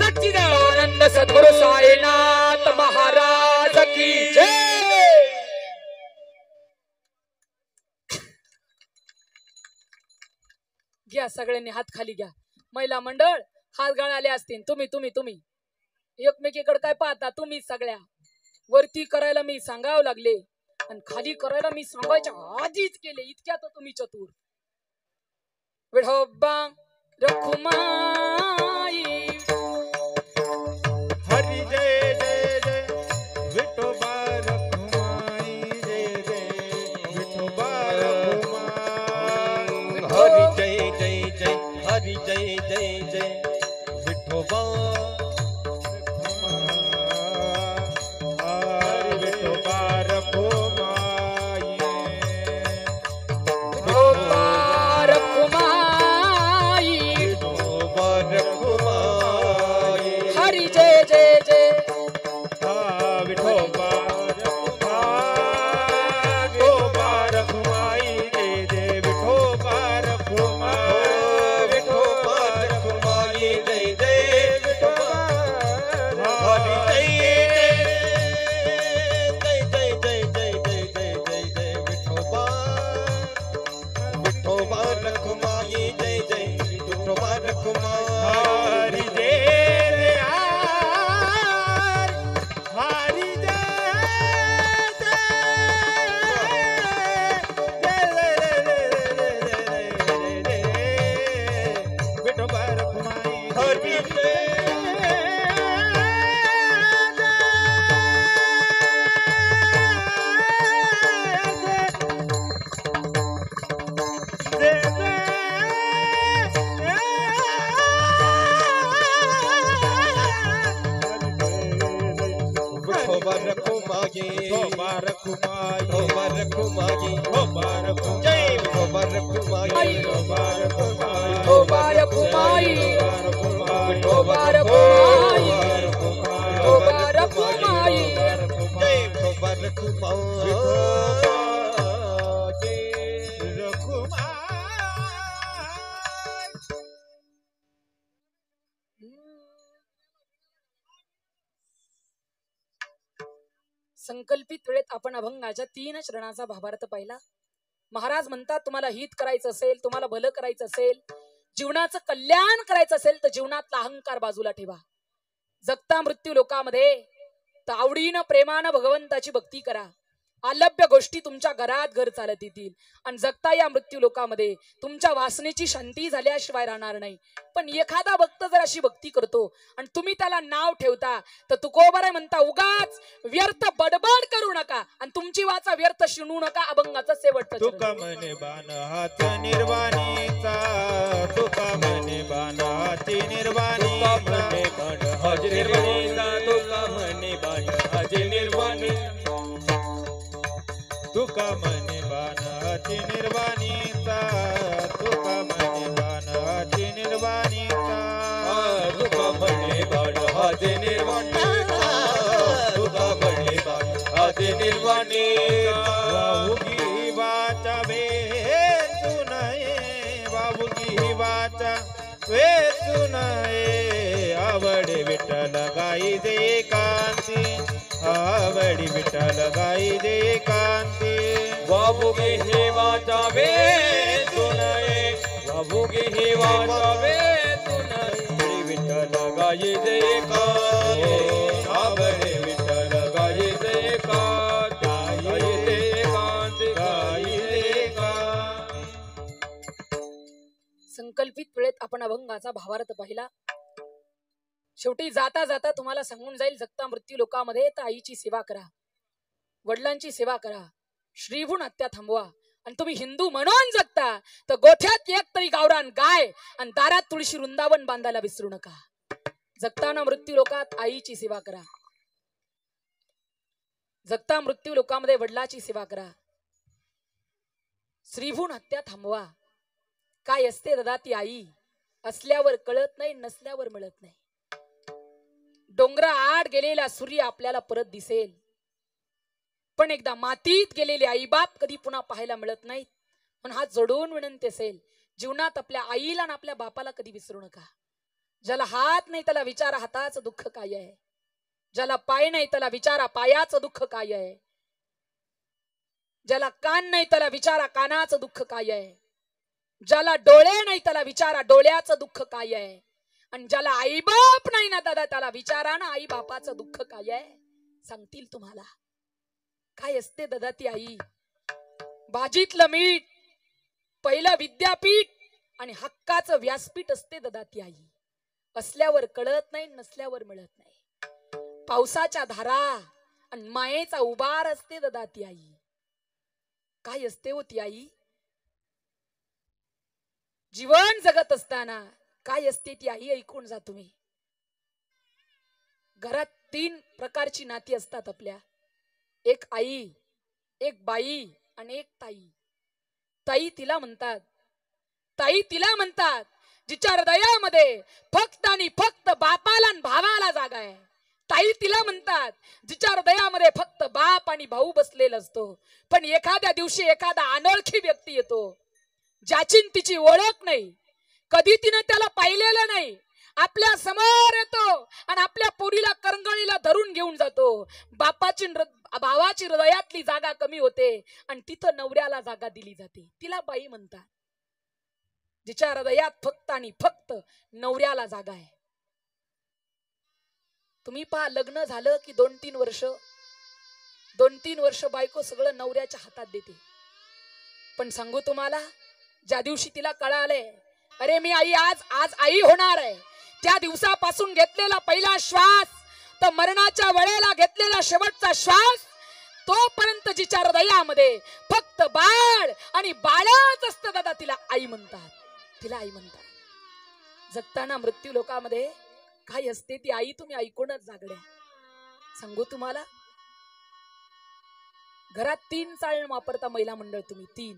सच्चिदानंद सद्गुरु साईनाथ महाराज की जय। घ्या सगळ्यांनी हात खाली घ्या, महिला मंडळ हात गळाले असतील, तुम्ही एकमेकीकडे काय पाहता, तुम्ही सगळ्या वरती करायला मी सांगावं लागले आणि खाली करायला मी सांगायच्या आधीच केले, इतक्यात तुम्ही चतुर। विठोबा रखुमाई हरी जय जय जय विठोबा रखुमाई, जय जय विठोबा रखुमाई। हरी जय जय जय, हरी जय जय जय विठोबा हरी विठोबा रखुमाई, विठोबा रखुमाई, विठोबा रखुमाई। हरी जय जय जय विठोबा रखुमाई, जय जय विठोबा रखुमाई, विठोबा रखुमाई, जय जय विठोबा। हरी जय जय जय जय जय जय जय जय जय विठोबा, विठोबा रखुमाई, जय जय विठोबा रखुमाई। हरी जय हरी विठोबा रखुमाई, हरी विठोबा रखुमाई, विठोबा रखुमाई, विठोबा रखुमाई, विठोबा रखुमाई, जय विठोबा रखुमाई, विठोबा रखुमाई, विठोबा रखुमाई, विठोबा रखुमाई, विठोबा रखुमाई। संकल्पित वेळेत आपण अभंगाच्या 3 चरणाचा भावार्थ पाहिला. महाराज म्हणतात तुम्हाला हित करायचं असेल, तुम्हाला भलं करायचं असेल, जीवनाचं कल्याण करायचं असेल तर जीवनातला अहंकार बाजूला ठेवा. जगता मृत्यू लोकामध्ये तर आवडीनं प्रेमानं भगवंताची भक्ती करा. अलभ्य गोष्टी तुमच्या घरात घर चालत येतील आणि जगता या मृत्यू लोकामध्ये तुमच्या वासनेची शांती झाल्याशिवाय राहणार नाही. पण एखादा भक्त जर अशी भक्ती करतो आणि तुम्ही त्याला नाव ठेवता तर तुकोबाराय म्हणता उगाच व्यर्थ बडबड करू नका आणि तुमची वाचा व्यर्थ शिणू नका. अभंगाचा शेवटचा तुका मने बाण हात निर्वाणीचा, तुका मने बाण हाती निर्वाणीचा, मने बाण हात निर्वाणीचा, तुका मने बाण हाती निर्वाणीचा, तुका मने बाण हाती निर्वाणीचा, तुका मने बाण हाती निर्वाणीचा, तुका मने बाण हाती निर्वाणीचा, तुका मने बाण हाती निर्वाणीचा. वाहुगी वाचा वेचू नये, वाहुगी वाचा वेचू नये, आवडे विठ्ठल गाई दे कांती, आवडी विठ्ठल गाई दे कांती. वाहुगी ही वाचा वेचू नये, वाहुगी ही वाचा वेचू नये, विठ्ठल गाई दे कांती, आवडे विठ्ठल गाई दे कांती, गाई दे कांती, गाई दे कांती. संकल्पित वेळेत आपण अभंगाचा भावार्थ पाहिला. शेवटी जाता जाता तुम्हाला सांगून जाईल जगता मृत्यू लोकामध्ये तर आईची सेवा करा, वडिलांची सेवा करा, श्रीभूण हत्या थांबवा. आणि तुम्ही हिंदू म्हणून जगता तर गोठ्यात एक तरी गावरान गाय आणि दारात तुळशी वृंदावन बांधायला विसरू नका. जगताना मृत्यू लोकात आईची सेवा करा, जगता मृत्यू लोकामध्ये वडिलाची सेवा करा, श्रीभूण हत्या थांबवा. काय असते दादा ती आई? असल्यावर कळत नाही, नसल्यावर मिळत नाही. डोंगरा आड गेलेला सूर्य आपल्याला परत दिसेल, पण एकदा मातीत गेलेले आईबाप कधी पुन्हा पाहायला मिळत नाहीत. पण हात जोडून विनंती असेल, जीवनात आपल्या आईला आणि आपल्या बापाला कधी विसरू नका. ज्याला हात नाही त्याला विचारा हाताचं दुःख काय आहे, ज्याला पाय नाही त्याला विचारा पायाचं दुःख काय आहे, ज्याला कान नाही त्याला विचारा कानाचं दुःख काय आहे, ज्याला डोळे नाही त्याला विचारा डोळ्याचं दुःख काय आहे, आणि ज्याला आईबाप नाही ना दादा त्याला विचारा ना आई बापाचं दुःख काय आहे. सांगतील तुम्हाला काय असते दादा ती आई. भाजीतलं मीठ, पहिलं विद्यापीठ आणि हक्काचं व्यासपीठ असते दादा ती आई. असल्यावर कळत नाही, नसल्यावर मिळत नाही. पावसाच्या धारा आणि मायेचा उभार असते दादा ती आई. काय असते हो ती आई. जीवन जगत असताना काय असते ती आई ऐकून जा तुम्ही. घरात 3 प्रकारची नाती असतात आपल्या. एक आई, एक बाई आणि एक ताई. ताई तिला म्हणतात, ताई तिला म्हणतात जिच्या हृदयामध्ये फक्त आणि फक्त बापाला आणि भावाला जागा आहे. ताई तिला म्हणतात जिच्या हृदयामध्ये फक्त बाप आणि भाऊ बसलेला असतो. पण एखाद्या दिवशी एखादा अनोळखी व्यक्ती येतो, ज्याची तिची ओळख नाही, कधी तिने त्याला पाहिलेलं नाही, आपल्या समोर येतो आणि आपल्या पोरीला करंगळीला धरून घेऊन जातो. भावाची हृदयातली जागा कमी होते आणि तिथं नवऱ्याला जागा दिली जाते. तिला बाई म्हणतात, जिच्या हृदयात फक्त आणि फक्त नवऱ्याला जागा आहे. तुम्ही पहा, लग्न झालं की 2-3 वर्ष बायको सगळं नवऱ्याच्या हातात देते. पण सांगू तुम्हाला, ज्या दिवशी तिला कळालंय अरे मी आज आई होणार आहे, त्या दिवसापासून घेतलेला पहिला श्वास तर मरणाच्या वेळेला घेतलेला शेवटचा श्वास, तोपर्यंत जिच्या हृदयामध्ये फक्त बाळ आणि बाळच असतं दादा तिला आई म्हणतात. तिला आई म्हणतात. जगताना मृत्यू लोकामध्ये काय असते ती आई तुम्ही ऐकूनच जागड्या. सांगू तुम्हाला, घरात 3 चाळण वापरता महिला मंडळ तुम्ही. 3.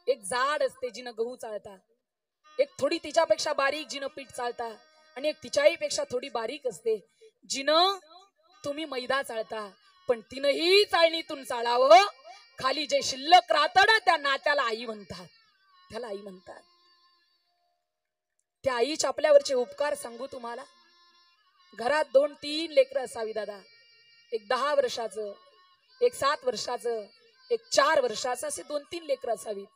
एक जाड असते जिनं गहू चाळता, एक थोडी तिच्यापेक्षा बारीक जिनं पीठ चाळता, आणि एक तिच्याही पेक्षा थोडी बारीक असते जिनं तुम्ही मैदा चाळता. पण तिनही चाळणीतून चाळावं, खाली जे शिल्लक राहतं ना त्या नात्याला आई म्हणतात. त्याला आई म्हणतात. त्या आईच्या आपल्यावरचे उपकार सांगू तुम्हाला. घरात 2-3 लेकरं असावी दादा. एक 10 वर्षाचं, एक 7 वर्षाचं, एक 4 वर्षाचं, असे 2-3 लेकरं असावीत.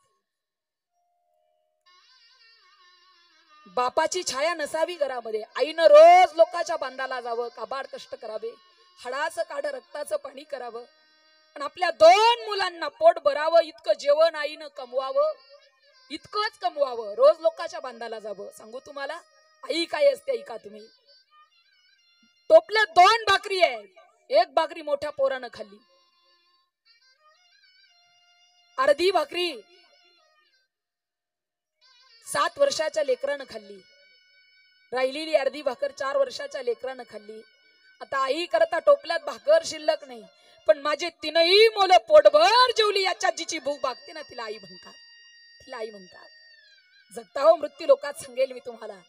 बापाची छाया नसावी घरामध्ये. आईनं रोज लोकांच्या बांधाला जावं, काबाड कष्ट करावे, हाडाचं काढ रक्ताचं पाणी करावं, आणि आपल्या 2 मुलांना पोट भरावं इतकं जेवण आईनं कमवावं, इतकंच कमवावं, रोज लोकांच्या बांधाला जावं. सांगू तुम्हाला आई काय असते ऐका तुम्ही. टोपल्यात 2 भाकरी आहे, एक भाकरी मोठ्या पोरानं खाल्ली, अर्धी भाकरी 7 वर्षाच्या लेकरानं खाल्ली, राहिलेली अर्धी भाकर 4 वर्षाच्या लेकरानं खाल्ली. आता आई करता टोपल्यात भाकर शिल्लक नाही, पण माझे 3ही मुलं पोटभर जेवली, याच्यात जिची भूक भागते ना तिला आई म्हणतात, तिला आई म्हणतात. जगता हो मृत्यू लोकात सांगेल मी तुम्हाला.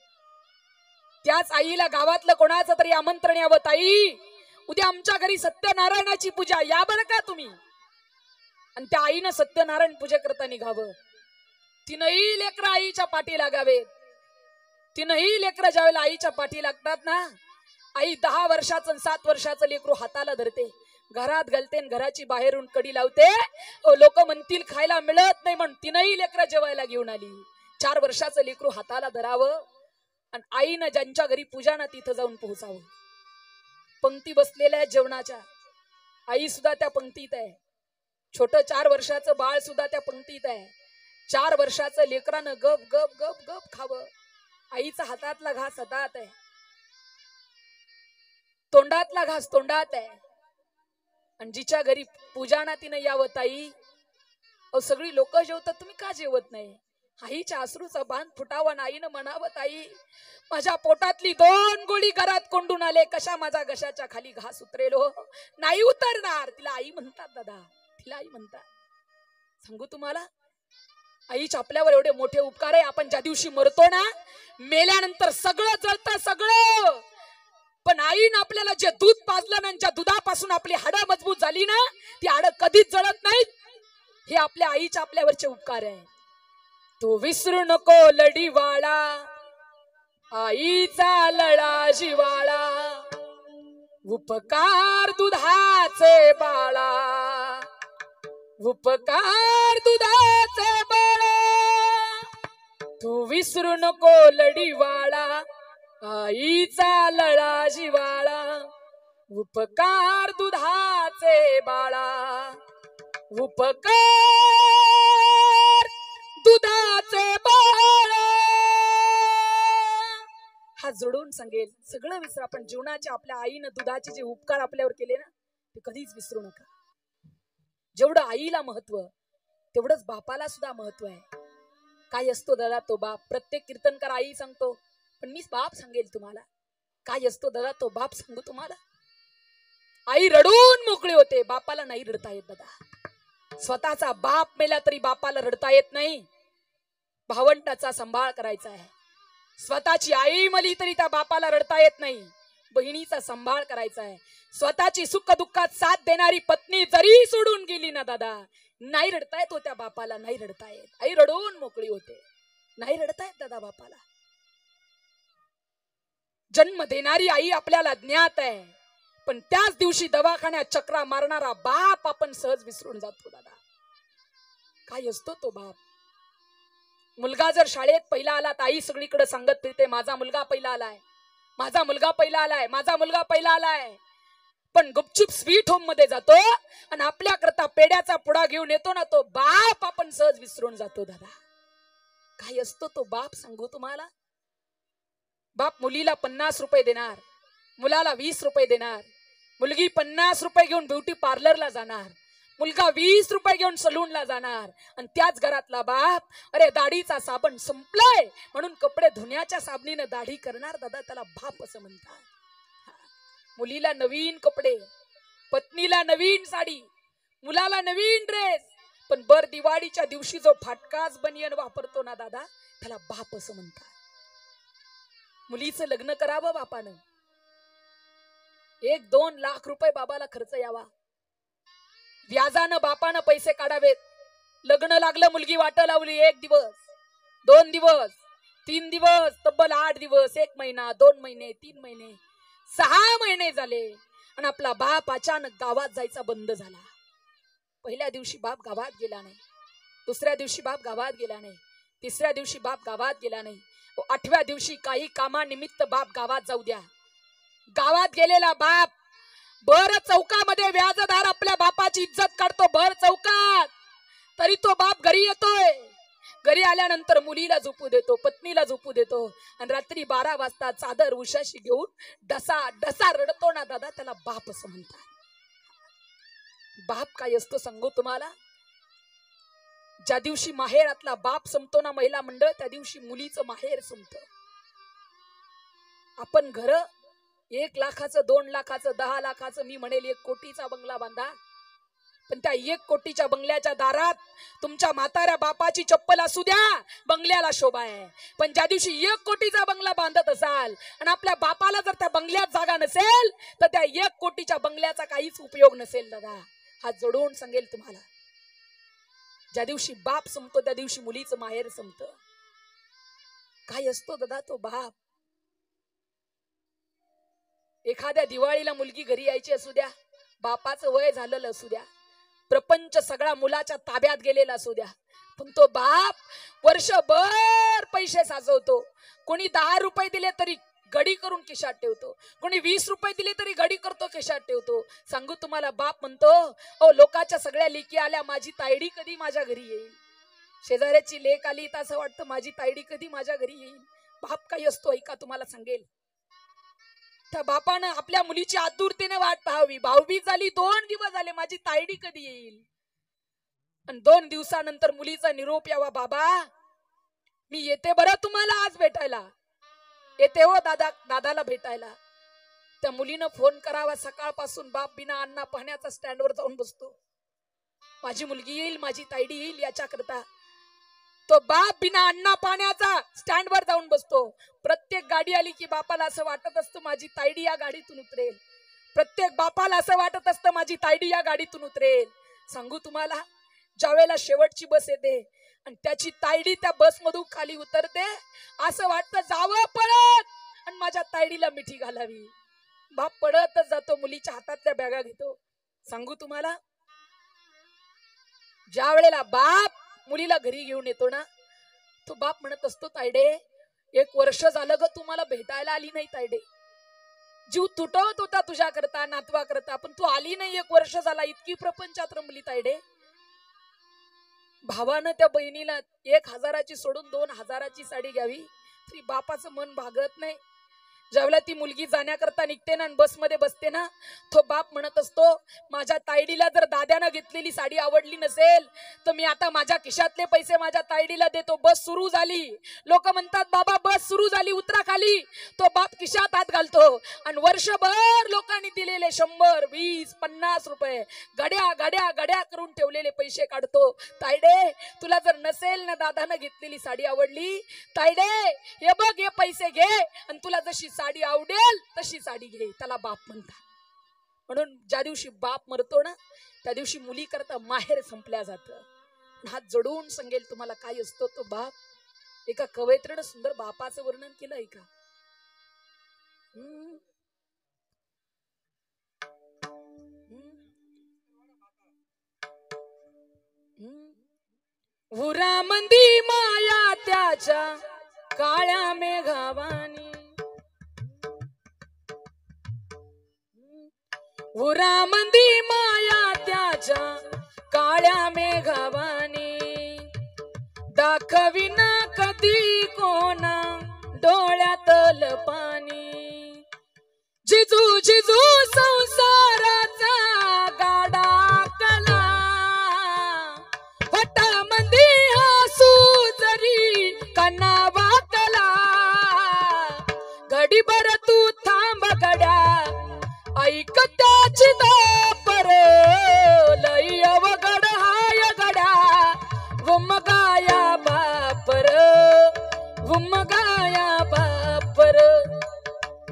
त्याच आईला गावातलं कोणाचं तरी आमंत्रण यावं, ताई उद्या आमच्या घरी सत्यनारायणाची पूजा या बरं का तुम्ही. आणि त्या आईनं सत्यनारायण पूजे करता निघावं. 3ही लेकरं आईच्या पाठी लागावेत. 3ही लेकरं ज्यावेळेला आईच्या पाठी लागतात ना, आई 10 वर्षाचं 7 वर्षाचं लेकरू हाताला धरते, घरात घालते, घराची बाहेरून कडी लावते. लोक म्हणतील खायला मिळत नाही म्हणून 3ही लेकरं जेवायला घेऊन आली. 4 वर्षाचं लेकरू हाताला धरावं आणि आईनं ज्यांच्या घरी पूजा ना तिथं जाऊन पोहोचावं. पंक्ती बसलेल्या जेवणाच्या, आई सुद्धा त्या पंक्तीत आहे, छोटं 4 वर्षाचं बाळ सुद्धा त्या पंक्तीत आहे. 4 वर्षाचं लेकरानं गप गप गप गप खावं. आईचा हातातला घास हातात आहे, तोंडातला घास तोंडात आहे. आणि जिच्या घरी पूजा ना तिनं यावं, ताई अहो सगळी लोक जेवतात, तुम्ही का जेवत नाही. आईच्या अश्रूचा बांध फुटावा, आईनं म्हणावं, ताई माझ्या पोटातली 2 गोळी घरात कोंडून आले, कशा माझ्या घशाच्या खाली घास उतरेलो, नाही उतरणार. तिला आई म्हणतात दादा, तिला आई म्हणतात. सांगू तुम्हाला आईच्या आपल्यावर एवढे मोठे उपकार आहे. आपण ज्या दिवशी मरतो ना, मेल्यानंतर सगळं जळतं सगळं, पण आईनं आपल्याला जे दूध पाजलं ना, ज्या दुधापासून आपली हाडं मजबूत झाली ना, ती हाडं कधीच जळत नाहीत. हे आपल्या आईच्या आपल्यावरचे उपकार आहे. तो विसरू नको लढीवाळा, आईचा लळा जिवाळा, उपकार दुधाचे बाळा, उपकार दुधाचे बाळा. तू विसरू नको लढीवाळा, आईचा लळा जिवाळा, उपकार दुधाचे बाळा, उपकार दुधाचे बाळा. हा जोडून सांगेल, सगळं विसरा, पण जीवनाच्या आपल्या आईनं दुधाचे जे उपकार आपल्यावर केले ना, ते कधीच विसरू नका. जेवढं आईला महत्व, तेवढंच बापाला सुद्धा महत्व आहे. काय असतो दादा तो बाप. प्रत्येक कीर्तनकार आई सांगतो, पण मी बाप सांगेल तुम्हाला. काय असतो दादा तो बाप सांगू तुम्हाला. आई रडून मोकळी होते, बापाला नाही रडता येत दादा. स्वतःचा बाप मेला तरी बापाला रडता येत नाही. भावंडाचा सांभाळ करायचा आहे. स्वतःची आई मली तरी त्या बापाला रडता येत नाही. बहिणीचा सांभाळ करायचा आहे. स्वतःची सुख दुःखात साथ देणारी पत्नी जरी सोडून गेली ना दादा, नाही रडता येत हो त्या बापाला, नाही रडता येत. आई रडून मोकळी होते, नाही रडता येत दादा बापाला. जन्म देणारी आई आपल्याला ज्ञात आहे, पण त्याच दिवशी दवाखान्यात चक्रा मारणारा बाप आपण सहज विसरून जातो दादा. काय असतो तो बाप. मुलगा जर शाळेत पहिला आला तर आई सगळीकडे सांगत फिरते, माझा मुलगा पहिला आलाय, माझा मुलगा पहिला आलाय, माझा मुलगा पहिला आलाय. पण गुपचूप स्वीट होम मध्ये जातो आणि आपल्या करता पेड्याचा पुडा घेऊन येतो ना, तो बाप आपण सहज विसरून जातो दादा. काय असतो तो बाप सांगू तुम्हाला. बाप मुलीला 50 रुपये देणार, मुलाला 20 रुपये देणार. मुलगी 50 रुपये घेऊन ब्युटी पार्लरला जाणार, मुलगा 20 रुपये घेऊन सलूनला जाणार. आणि त्याच घरातला बाप, अरे दाढीचा साबण संपलाय म्हणून कपडे धुण्याच्या साबणीने दाढी करणार दादा, त्याला बाप असं म्हणतात. मुलीला नवीन कपडे, पत्नीला नवीन साडी, मुलाला नवीन ड्रेस, पण बर दिवाळीच्या दिवशी जो फाटकाच बनियन वापरतो ना दादा, त्याला बाप असं म्हणतात. मुलीचं लग्न करावं बापानं, 1-2 लाख रुपये बाबाला खर्च यावा. व्याजानं बापानं पैसे काढावेत. लग्न लागलं, मुलगी वाट लावली, 1 दिवस, 2 दिवस, 3 दिवस, तब्बल 8 दिवस, 1 महिना, 2 महिने, 3 महिने, 6 महिने झाले. आणि आपला बाप अचानक गावात जायचा बंद झाला. पहिल्या दिवशी बाप गावात गेला नाही, दुसऱ्या दिवशी बाप गावात गेला नाही, तिसऱ्या दिवशी बाप गावात गेला नाही, 8व्या दिवशी काही कामानिमित्त बाप गावात जाऊ द्या. गावात गेलेला बाप भर चौकामध्ये व्याजदार आपल्या बापाची इज्जत काढतो, भर चौकात. तरी तो बाप घरी येतोय. घरी आल्यानंतर मुलीला झोपू देतो, पत्नीला झोपू देतो, आणि रात्री 12 वाजता चादर उशाशी घेऊन डसा डसा रडतो ना दादा, त्याला बाप असं म्हणतात. बाप काय असतो सांगू तुम्हाला. ज्या दिवशी माहेरातला बाप संपतो ना महिला मंडळ, त्या दिवशी मुलीचं माहेर संपतं. आपण घर 1 लाखाचं, 2 लाखाचं, 10 लाखाचं, मी म्हणेल 1 कोटीचा बंगला बांधा, पण त्या 1 कोटीच्या बंगल्याच्या दारात तुमच्या म्हाताऱ्या बापाची चप्पल असू द्या, बंगल्याला शोभा आहे. पण ज्या दिवशी 1 कोटीचा बंगला बांधत असाल आणि आपल्या बापाला जर त्या बंगल्यात जागा नसेल, तर त्या 1 कोटीच्या बंगल्याचा काहीच उपयोग नसेल दादा. हा जोडून सांगेल तुम्हाला. ज्या दिवशी बाप संपतो त्या दिवशी मुलीचं माहेर संपतं. काय असतो दादा तो बाप. एखाद्या दिवाळीला मुलगी घरी यायची असू द्या, बापाचं वय झालेलं असू द्या, प्रपंच सगळा मुलाच्या ताब्यात गेलेला असू द्या, पण तो बाप वर्षभर पैसे साचवतो. कोणी 10 रुपये दिले तरी घडी करून खिशात ठेवतो, कोणी 20 रुपये दिले तरी घडी करतो, खिशात ठेवतो. सांगू तुम्हाला, बाप म्हणतो ओ लोकांच्या सगळ्या लेकी आल्या, माझी तायडी कधी माझ्या घरी येईल. शेजाऱ्याची लेक आली तर असं वाटतं माझी तायडी कधी माझ्या घरी येईल. बाप काही असतो ऐका तुम्हाला सांगेल. त्या बापानं आपल्या मुलीची आतुरतेने वाट पाहावी. 22 झाली, 2 दिवस झाले, माझी तायडी कधी येईल. आणि 2 दिवसानंतर मुलीचा निरोप यावा, बाबा मी येते बरं तुम्हाला आज भेटायला, येते हो दादाला भेटायला. त्या मुलीनं फोन करावा. सकाळपासून बाप बिना अन्ना पाण्याचा स्टँडवर जाऊन बसतो. माझी मुलगी येईल, माझी तायडी येईल याच्या करता तो बाप बिना अन्ना पाण्याचा स्टँडवर जाऊन बसतो. प्रत्येक गाडी आली की बापाला असं वाटत असतं माझी तायडी या गाडीतून उतरेल. प्रत्येक बापाला असं वाटत असतं माझी तायडी या गाडीतून उतरेल. सांगू तुम्हाला, ज्या वेळेला शेवटची बस येते आणि त्याची तायडी त्या बस मधून खाली उतरते, असं वाटतं जावं पळत आणि माझ्या तायडीला मिठी घालावी. बाप पळतच जातो, मुलीच्या हातातल्या बॅगा घेतो. सांगू तुम्हाला, ज्या वेळेला बाप मुलीला घरी घेऊन येतो ना, तो बाप म्हणत असतो तायडे 1 वर्ष झालं ग तुम्हाला भेटायला आली नाही तायडे. जीव तुटवत होता तुझ्या करता, नातवा करता, पण तू आली नाही 1 वर्ष झाला. इतकी प्रपंचात रमली तायडे. भावानं त्या बहिणीला 1000ची सोडून 2000ची साडी घ्यावी तरी बापाचं मन भागत नाही. ज्यावेळेला ती मुलगी जाण्याकरता निघते ना, बसमध्ये बसते ना, तो बाप म्हणत असतो माझ्या तायडीला जर दाद्यानं घेतलेली साडी आवडली नसेल तर मी आता माझ्या खिशातले पैसे माझ्या तायडीला देतो. बस सुरू झाली, लोक म्हणतात बाबा बस सुरू झाली, उतरा खाली. तो बाप खिशात हात घालतो आणि वर्षभर लोकांनी दिलेले 100, 20, 50 रुपये गड्या गड्या गड्या करून ठेवलेले पैसे काढतो. तायडे तुला जर नसेल ना दादानं घेतलेली साडी आवडली, तायडे हे बघ हे पैसे घे आणि तुला जशी साडी आवडेल तशी साडी घे. त्याला बाप म्हणतात. म्हणून ज्या दिवशी बाप मरतो ना, त्या दिवशी मुली करता माहेर संपल्या जातं. हात जोडून सांगेल तुम्हाला काय असतो तो बाप. एका कवयित्रीनं सुंदर बापाचं वर्णन केलं ऐका. उरामंदी माया त्याच्या काळ्या मेघावानी, उरामंदी माया त्याच्या काळ्या मेघावानी, दाखविना कधी कोणा डोळ्यातल पाणी. जिजू जिजू संसाराचा गाडा कला, वटामंदी हसू जरी कना वाकला. घडीभर तू थांब गड्या ऐक त्याची दापर, लई अवघड हाय गड्या उमगाया बापर, उमगाया बापर.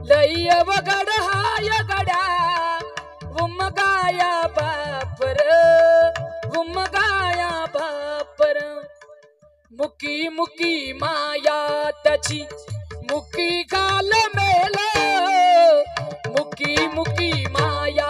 लई अवघड हाय गड्या उमगाया बापर, उमगाया बापर. मुकी मुकी माया त्याची मुकी घाल मेल, मुकी मुकी माया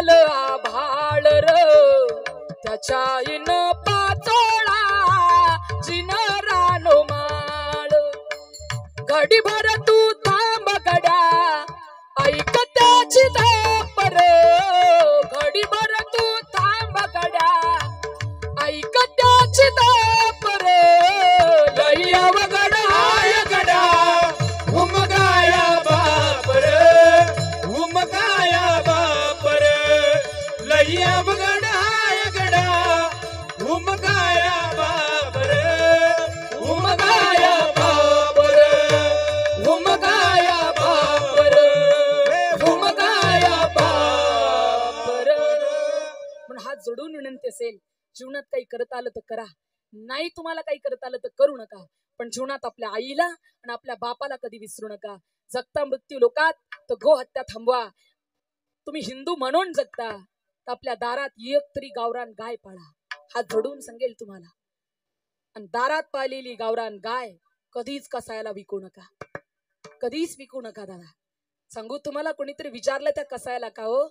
आलं आभाळ र त्याच्या इन पाचोळा जिन रानो माळ घडीभर तू थांब गड्या ऐक त्याची धापर घडीभर तू थांब गड्या ऐक त्याची धापर लई अवघड हाय गडा उमगाया बापर उमगाया बापर लई अवघड हाय गडा उमगाया बापर उमगाया बापर उमगाया बापर उमगाया बापर. पण हात जोडून विनंती असेल, जीवनात काही करता आलं तर करा, नाही तुम्हाला काही करता आलं तर करू नका, पण जीवनात आपल्या आईला आणि आपल्या बापाला कधी विसरू नका. जगता मृत्यू लोकात तर गो हत्या थांबवा. तुम्ही हिंदू म्हणून जगता तर आपल्या दारात एक तरी गावरान गाय पाळा. हात जोडून सांगेल तुम्हाला. आणि दारात पाळलेली गावरान गाय कधीच कसायला विकू नका, कधीच विकू नका. दादा सांगू तुम्हाला, कोणीतरी विचारलं त्या कसायला का हो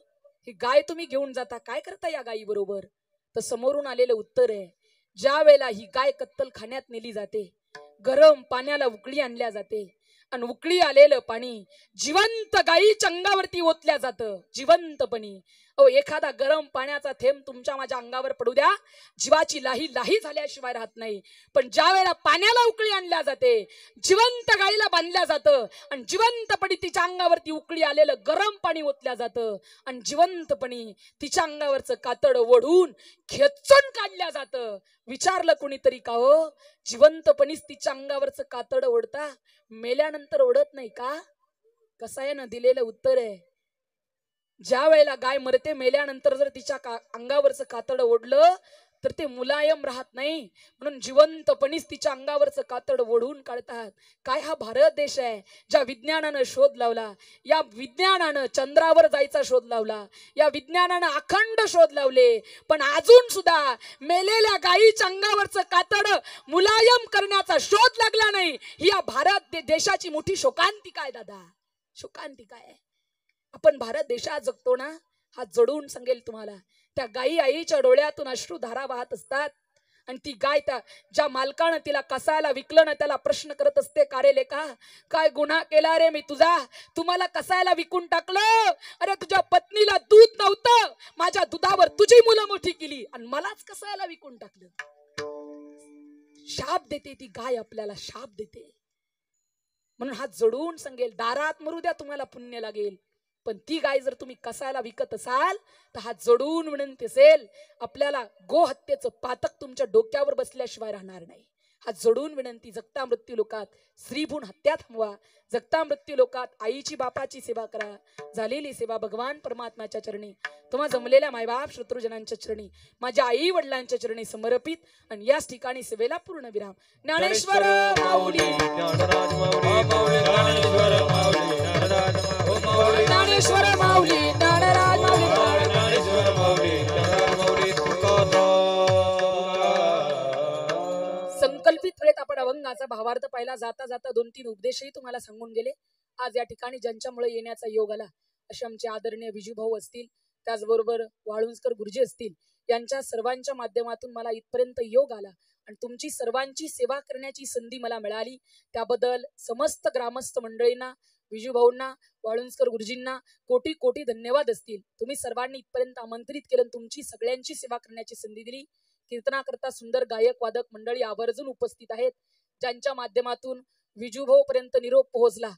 ही गाय तुम्ही घेऊन जाता, काय करता या गायी बरोबर? तर समोरून आलेलं उत्तर आहे, ज्या वेळेला ही गाय कत्तलखान्यात नेली जाते, गरम पाण्याला उकळी आणल्या जाते आणि उकळी आलेलं पाणी जिवंत गायीच्या अंगावरती ओतल्या जातं जिवंतपणी. एखादा गरम पाण्याचा थेंब तुमच्या माझ्या अंगावर पडू द्या, जीवाची लाही लाही झाल्याशिवाय राहत नाही. पण ज्या वेळेला पाण्याला उकळी आणल्या जाते, जिवंत गायीला बांधल्या जातं आणि जिवंतपणी तिच्या अंगावरती उकळी आलेलं गरम पाणी ओतल्या जातं आणि जिवंतपणी तिच्या अंगावरचं कातड ओढून खेचून काढल्या जातं. विचारलं कोणीतरी का हो जिवंतपणीच तिच्या अंगावरचं कातड ओढता, मेल्यानंतर ओढत नाही का? कसायनं दिलेलं उत्तर आहे, ज्या वेळेला गाय मरते मेल्यानंतर जर तिच्या अंगावरचं कातड ओढलं तर ते मुलायम राहत नाही, म्हणून जिवंतपणीच तिच्या अंगावरचं कातड ओढून काढतात. काय हा भारत देश आहे ज्या विज्ञानानं शोध लावला, या विज्ञानानं चंद्रावर जायचा शोध लावला, या विज्ञानानं अखंड शोध लावले, पण अजून सुद्धा मेलेल्या गायीच्या अंगावरचं कातड मुलायम करण्याचा शोध लागला नाही. ही या भारत देशाची मोठी शोकांतिका आहे दादा, शोकांतिका आहे. आपण भारत देशात जगतो ना, हात जोडून सांगेल तुम्हाला, त्या गायी आईच्या डोळ्यातून अश्रू धारा वाहत असतात आणि ती गाय त्या ज्या मालकानं तिला कसायला विकलं ना त्याला प्रश्न करत असते, का रे लेका काय गुन्हा केला रे मी तुझा, तुम्हाला कसायला विकून टाकलं? अरे तुझ्या पत्नीला दूध नव्हतं, माझ्या दुधावर तुझी मुलं मोठी केली आणि मलाच कसायला विकून टाकलं. शाप देते ती गाय, आपल्याला शाप देते. म्हणून हात जोडून सांगेल, दारात मरू द्या तुम्हाला पुण्य लागेल, पण ती गाय जर तुम्ही कसायला विकत असाल तर हात जोडून विनंती असेल, आपल्याला गो हत्येचं पातक तुमच्या डोक्यावर बसल्याशिवाय राहणार नाही. हात जोडून विनंती, जगता मृत्यू लोकात स्त्रीभ्रूण हत्या थांबवा, जगता मृत्यू लोकात आईची बापाची सेवा करा. झालेली सेवा भगवान परमात्म्याच्या चरणी, तुम्हा जमलेल्या मायबाप शत्रुजनांच्या चरणी, माझ्या आई वडिलांच्या चरणी समर्पित आणि याच ठिकाणी सेवेला पूर्ण विराम. ज्ञानेश्वर माऊली, ज्ञानराज माऊली, ज्ञानेश्वर माऊली, ज्ञानेश्वर माऊली, ज्ञानराज माऊली, ज्ञानेश्वर माऊली, ज्ञानराज माऊली संकल्पित वेळेत आपण अभंगाचा भावार्थ पाहिला. जाता जाता 2-3 उपदेशही तुम्हाला सांगून गेले. आज या ठिकाणी ज्यांच्यामुळे येण्याचा योग आला असे आमचे आदरणीय विजूभाऊ असतील, त्याचबरोबर वाळुंजकर गुरुजी असतील, यांच्या सर्वांच्या माध्यमातून मला इथपर्यंत योग आला आणि तुमची सर्वांची सेवा करण्याची संधी मला मिळाली. त्याबद्दल समस्त ग्रामस्थ मंडळींना, विजूभाऊंना, वाळुंजकर गुरुजींना कोटी कोटी धन्यवाद असतील. तुम्ही सर्वांनी इथपर्यंत आमंत्रित केलं, तुमची सगळ्यांची सेवा करण्याची संधी दिली. कीर्तनाकरता सुंदर गायक वादक मंडळी आवर्जून उपस्थित आहेत, ज्यांच्या माध्यमातून विजूभाऊ पर्यंत निरोप पोहोचला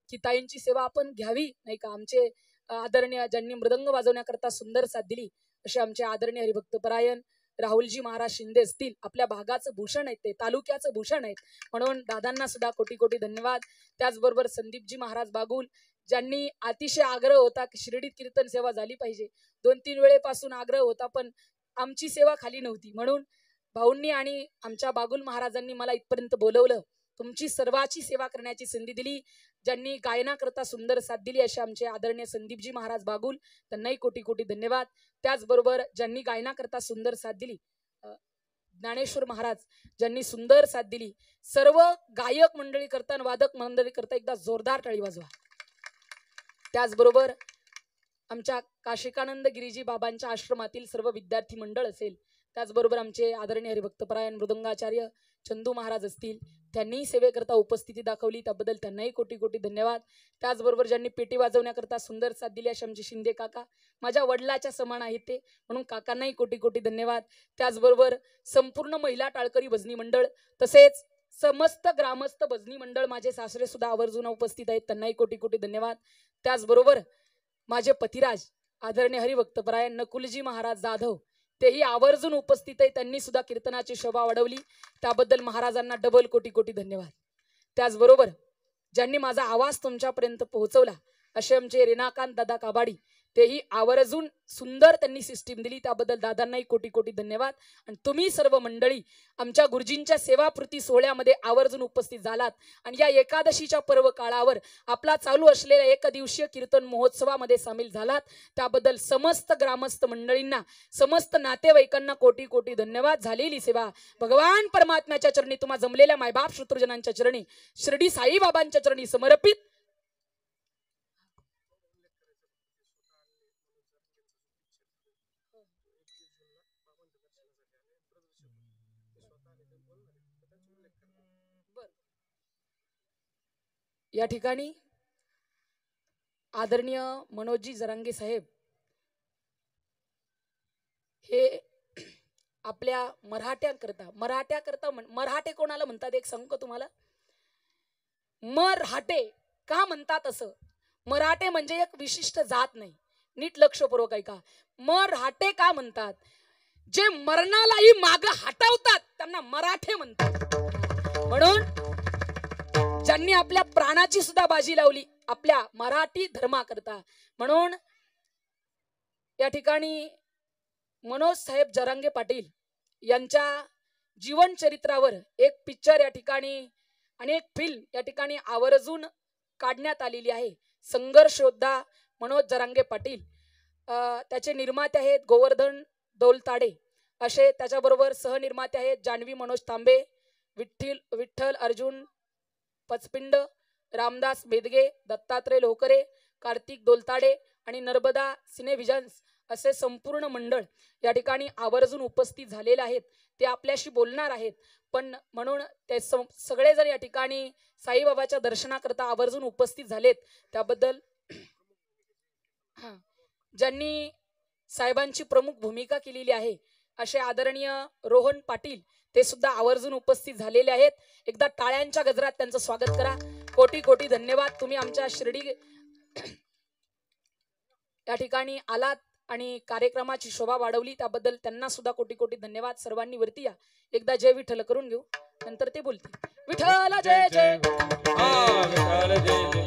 की ताईंची सेवा आपण घ्यावी, नाही का. आमचे आदरणीय ज्यांनी मृदंग वाजवण्याकरता सुंदर साथ दिली असे आमचे आदरणीय हरिभक्तपरायण राहुलजी महाराज शिंदे असतील, आपल्या भागाचं भूषण आहेत, ते तालुक्याचं भूषण आहेत, म्हणून दादांना सुद्धा कोटी कोटी धन्यवाद. त्याचबरोबर संदीपजी महाराज बागुल, ज्यांनी अतिशय आग्रह होता की शिर्डीत कीर्तन सेवा झाली पाहिजे. 2-3 वेळेपासून आग्रह होता, पण आमची सेवा खाली नव्हती, म्हणून भाऊंनी आणि आमच्या बागुल महाराजांनी मला इथपर्यंत बोलवलं, तुमची सर्वाची सेवा करण्याची संधी दिली. ज्यांनी गायनाकरता सुंदर साथ दिली असे आमचे आदरणीय संदीपजी महाराज बागुल, त्यांनाही कोटी कोटी धन्यवाद. त्याचबरोबर ज्यांनी गायनाकरता सुंदर साथ दिली, ज्ञानेश्वर महाराज ज्यांनी सुंदर साथ दिली, सर्व गायक मंडळी करता, वादक मंडळी करता एकदा जोरदार टाळी वाजवा. त्याचबरोबर आमच्या काशिकानंद गिरीजी बाबांच्या आश्रमातील सर्व विद्यार्थी मंडळ असेल, त्याचबरोबर आमचे आदरणीय हरिभक्तपरायण मृदंगाचार्य चंदू महाराज असतील, त्यांनीही सेवेकरता उपस्थिती दाखवली, त्याबद्दल त्यांनाही कोटी कोटी धन्यवाद. त्याचबरोबर ज्यांनी पेटी वाजवण्याकरता सुंदर साथ दिली असे आमचे शिंदे काका, माझ्या वडिलाच्या समान आहेत ते, म्हणून काकांनाही कोटी कोटी धन्यवाद. त्याचबरोबर संपूर्ण महिला टाळकरी भजनी मंडळ तसेच समस्त ग्रामस्थ भजनी मंडळ माझे सासरे सुद्धा आवर्जून उपस्थित आहेत, त्यांनाही कोटी कोटी धन्यवाद. त्याचबरोबर माझे पतिराज आदरणीय हरिभक्तपरायण नकुलजी महाराज जाधव, तेही आवर्जून उपस्थित आहे, त्यांनी सुद्धा कीर्तनाची शोभा वाढवली, त्याबद्दल महाराजांना डबल कोटी कोटी धन्यवाद. त्याचबरोबर ज्यांनी माझा आवाज तुमच्यापर्यंत पोहोचवला असे आमचे रेनाकांत दादा काबाडी, तेही आवर्जून सुंदर त्यांनी सिस्टीम दिली, त्याबद्दल दादांनाही कोटी कोटी धन्यवाद. आणि तुम्ही सर्व मंडळी आमच्या गुरुजींच्या सेवापूर्ती सोहळ्यामध्ये आवर्जून उपस्थित झालात आणि या एकादशीच्या पर्व काळावर आपला चालू असलेल्या एकदिवसीय कीर्तन महोत्सवामध्ये सामील झालात, त्याबद्दल समस्त ग्रामस्थ मंडळींना, समस्त नातेवाईकांना कोटी कोटी धन्यवाद. झालेली सेवा भगवान परमात्म्याच्या चरणी, तुम्हा जमलेल्या मायबाप शत्रुजनांच्या चरणी, शिर्डी साईबाबांच्या चरणी समर्पित. या ठिकाणी आदरणीय मनोजी जरांगे साहेब हे आपल्या मराठ्याकरता मराठे कोणाला म्हणतात एक सांगू का तुम्हाला? मराठे का म्हणतात असं? मराठे म्हणजे एक विशिष्ट जात नाही, नीट लक्षपूर्वक ऐका. मराठे का म्हणतात? जे मरणालाही माग हटवतात त्यांना मराठे म्हणतात. म्हणून ज्यांनी आपल्या प्राणाची सुद्धा बाजी लावली आपल्या मराठी धर्माकरता, म्हणून या ठिकाणी मनोज साहेब जरांगे पाटील यांच्या जीवन चरित्रावर एक पिक्चर या ठिकाणी आणि एक फिल्म या ठिकाणी आवर्जून काढण्यात आलेली आहे. संघर्ष योद्धा मनोज जरांगे पाटील, त्याचे निर्माते आहेत गोवर्धन दौलताडे असे, त्याच्याबरोबर सहनिर्माते आहेत जान्हवी मनोज तांबे, विठ्ठल अर्जुन पचपिंड, रामदास मेदगे, दत्तात्रय लोहकरे, कार्तिक दोलताडे आणि नर्मदा सिनेव्हिजन्स असे संपूर्ण मंडळ या ठिकाणी आवर्जून उपस्थित झालेले आहेत. ते आपल्याशी बोलणार आहेत, पण म्हणून ते सगळेजण या ठिकाणी साईबाबाच्या दर्शनाकरता आवर्जून उपस्थित झालेत, त्याबद्दल ज्यांनी साहेबांची प्रमुख भूमिका केलेली आहे असे आदरणीय रोहन पाटील, ते सुद्धा आवर्जून उपस्थित झालेले आहेत. एकदा टाळ्यांच्या गजरात त्यांचं स्वागत करा. कोटी कोटी धन्यवाद. तुम्ही आमच्या शिर्डी या ठिकाणी आलात आणि कार्यक्रमाची शोभा वाढवली, त्याबद्दल त्यांना सुद्धा कोटी कोटी धन्यवाद. सर्वांनी वरती या, एकदा जय विठ्ठल करून घेऊ, नंतर ते बोलतील. विठ्ठल जय जय. विठ्ठल जय जय.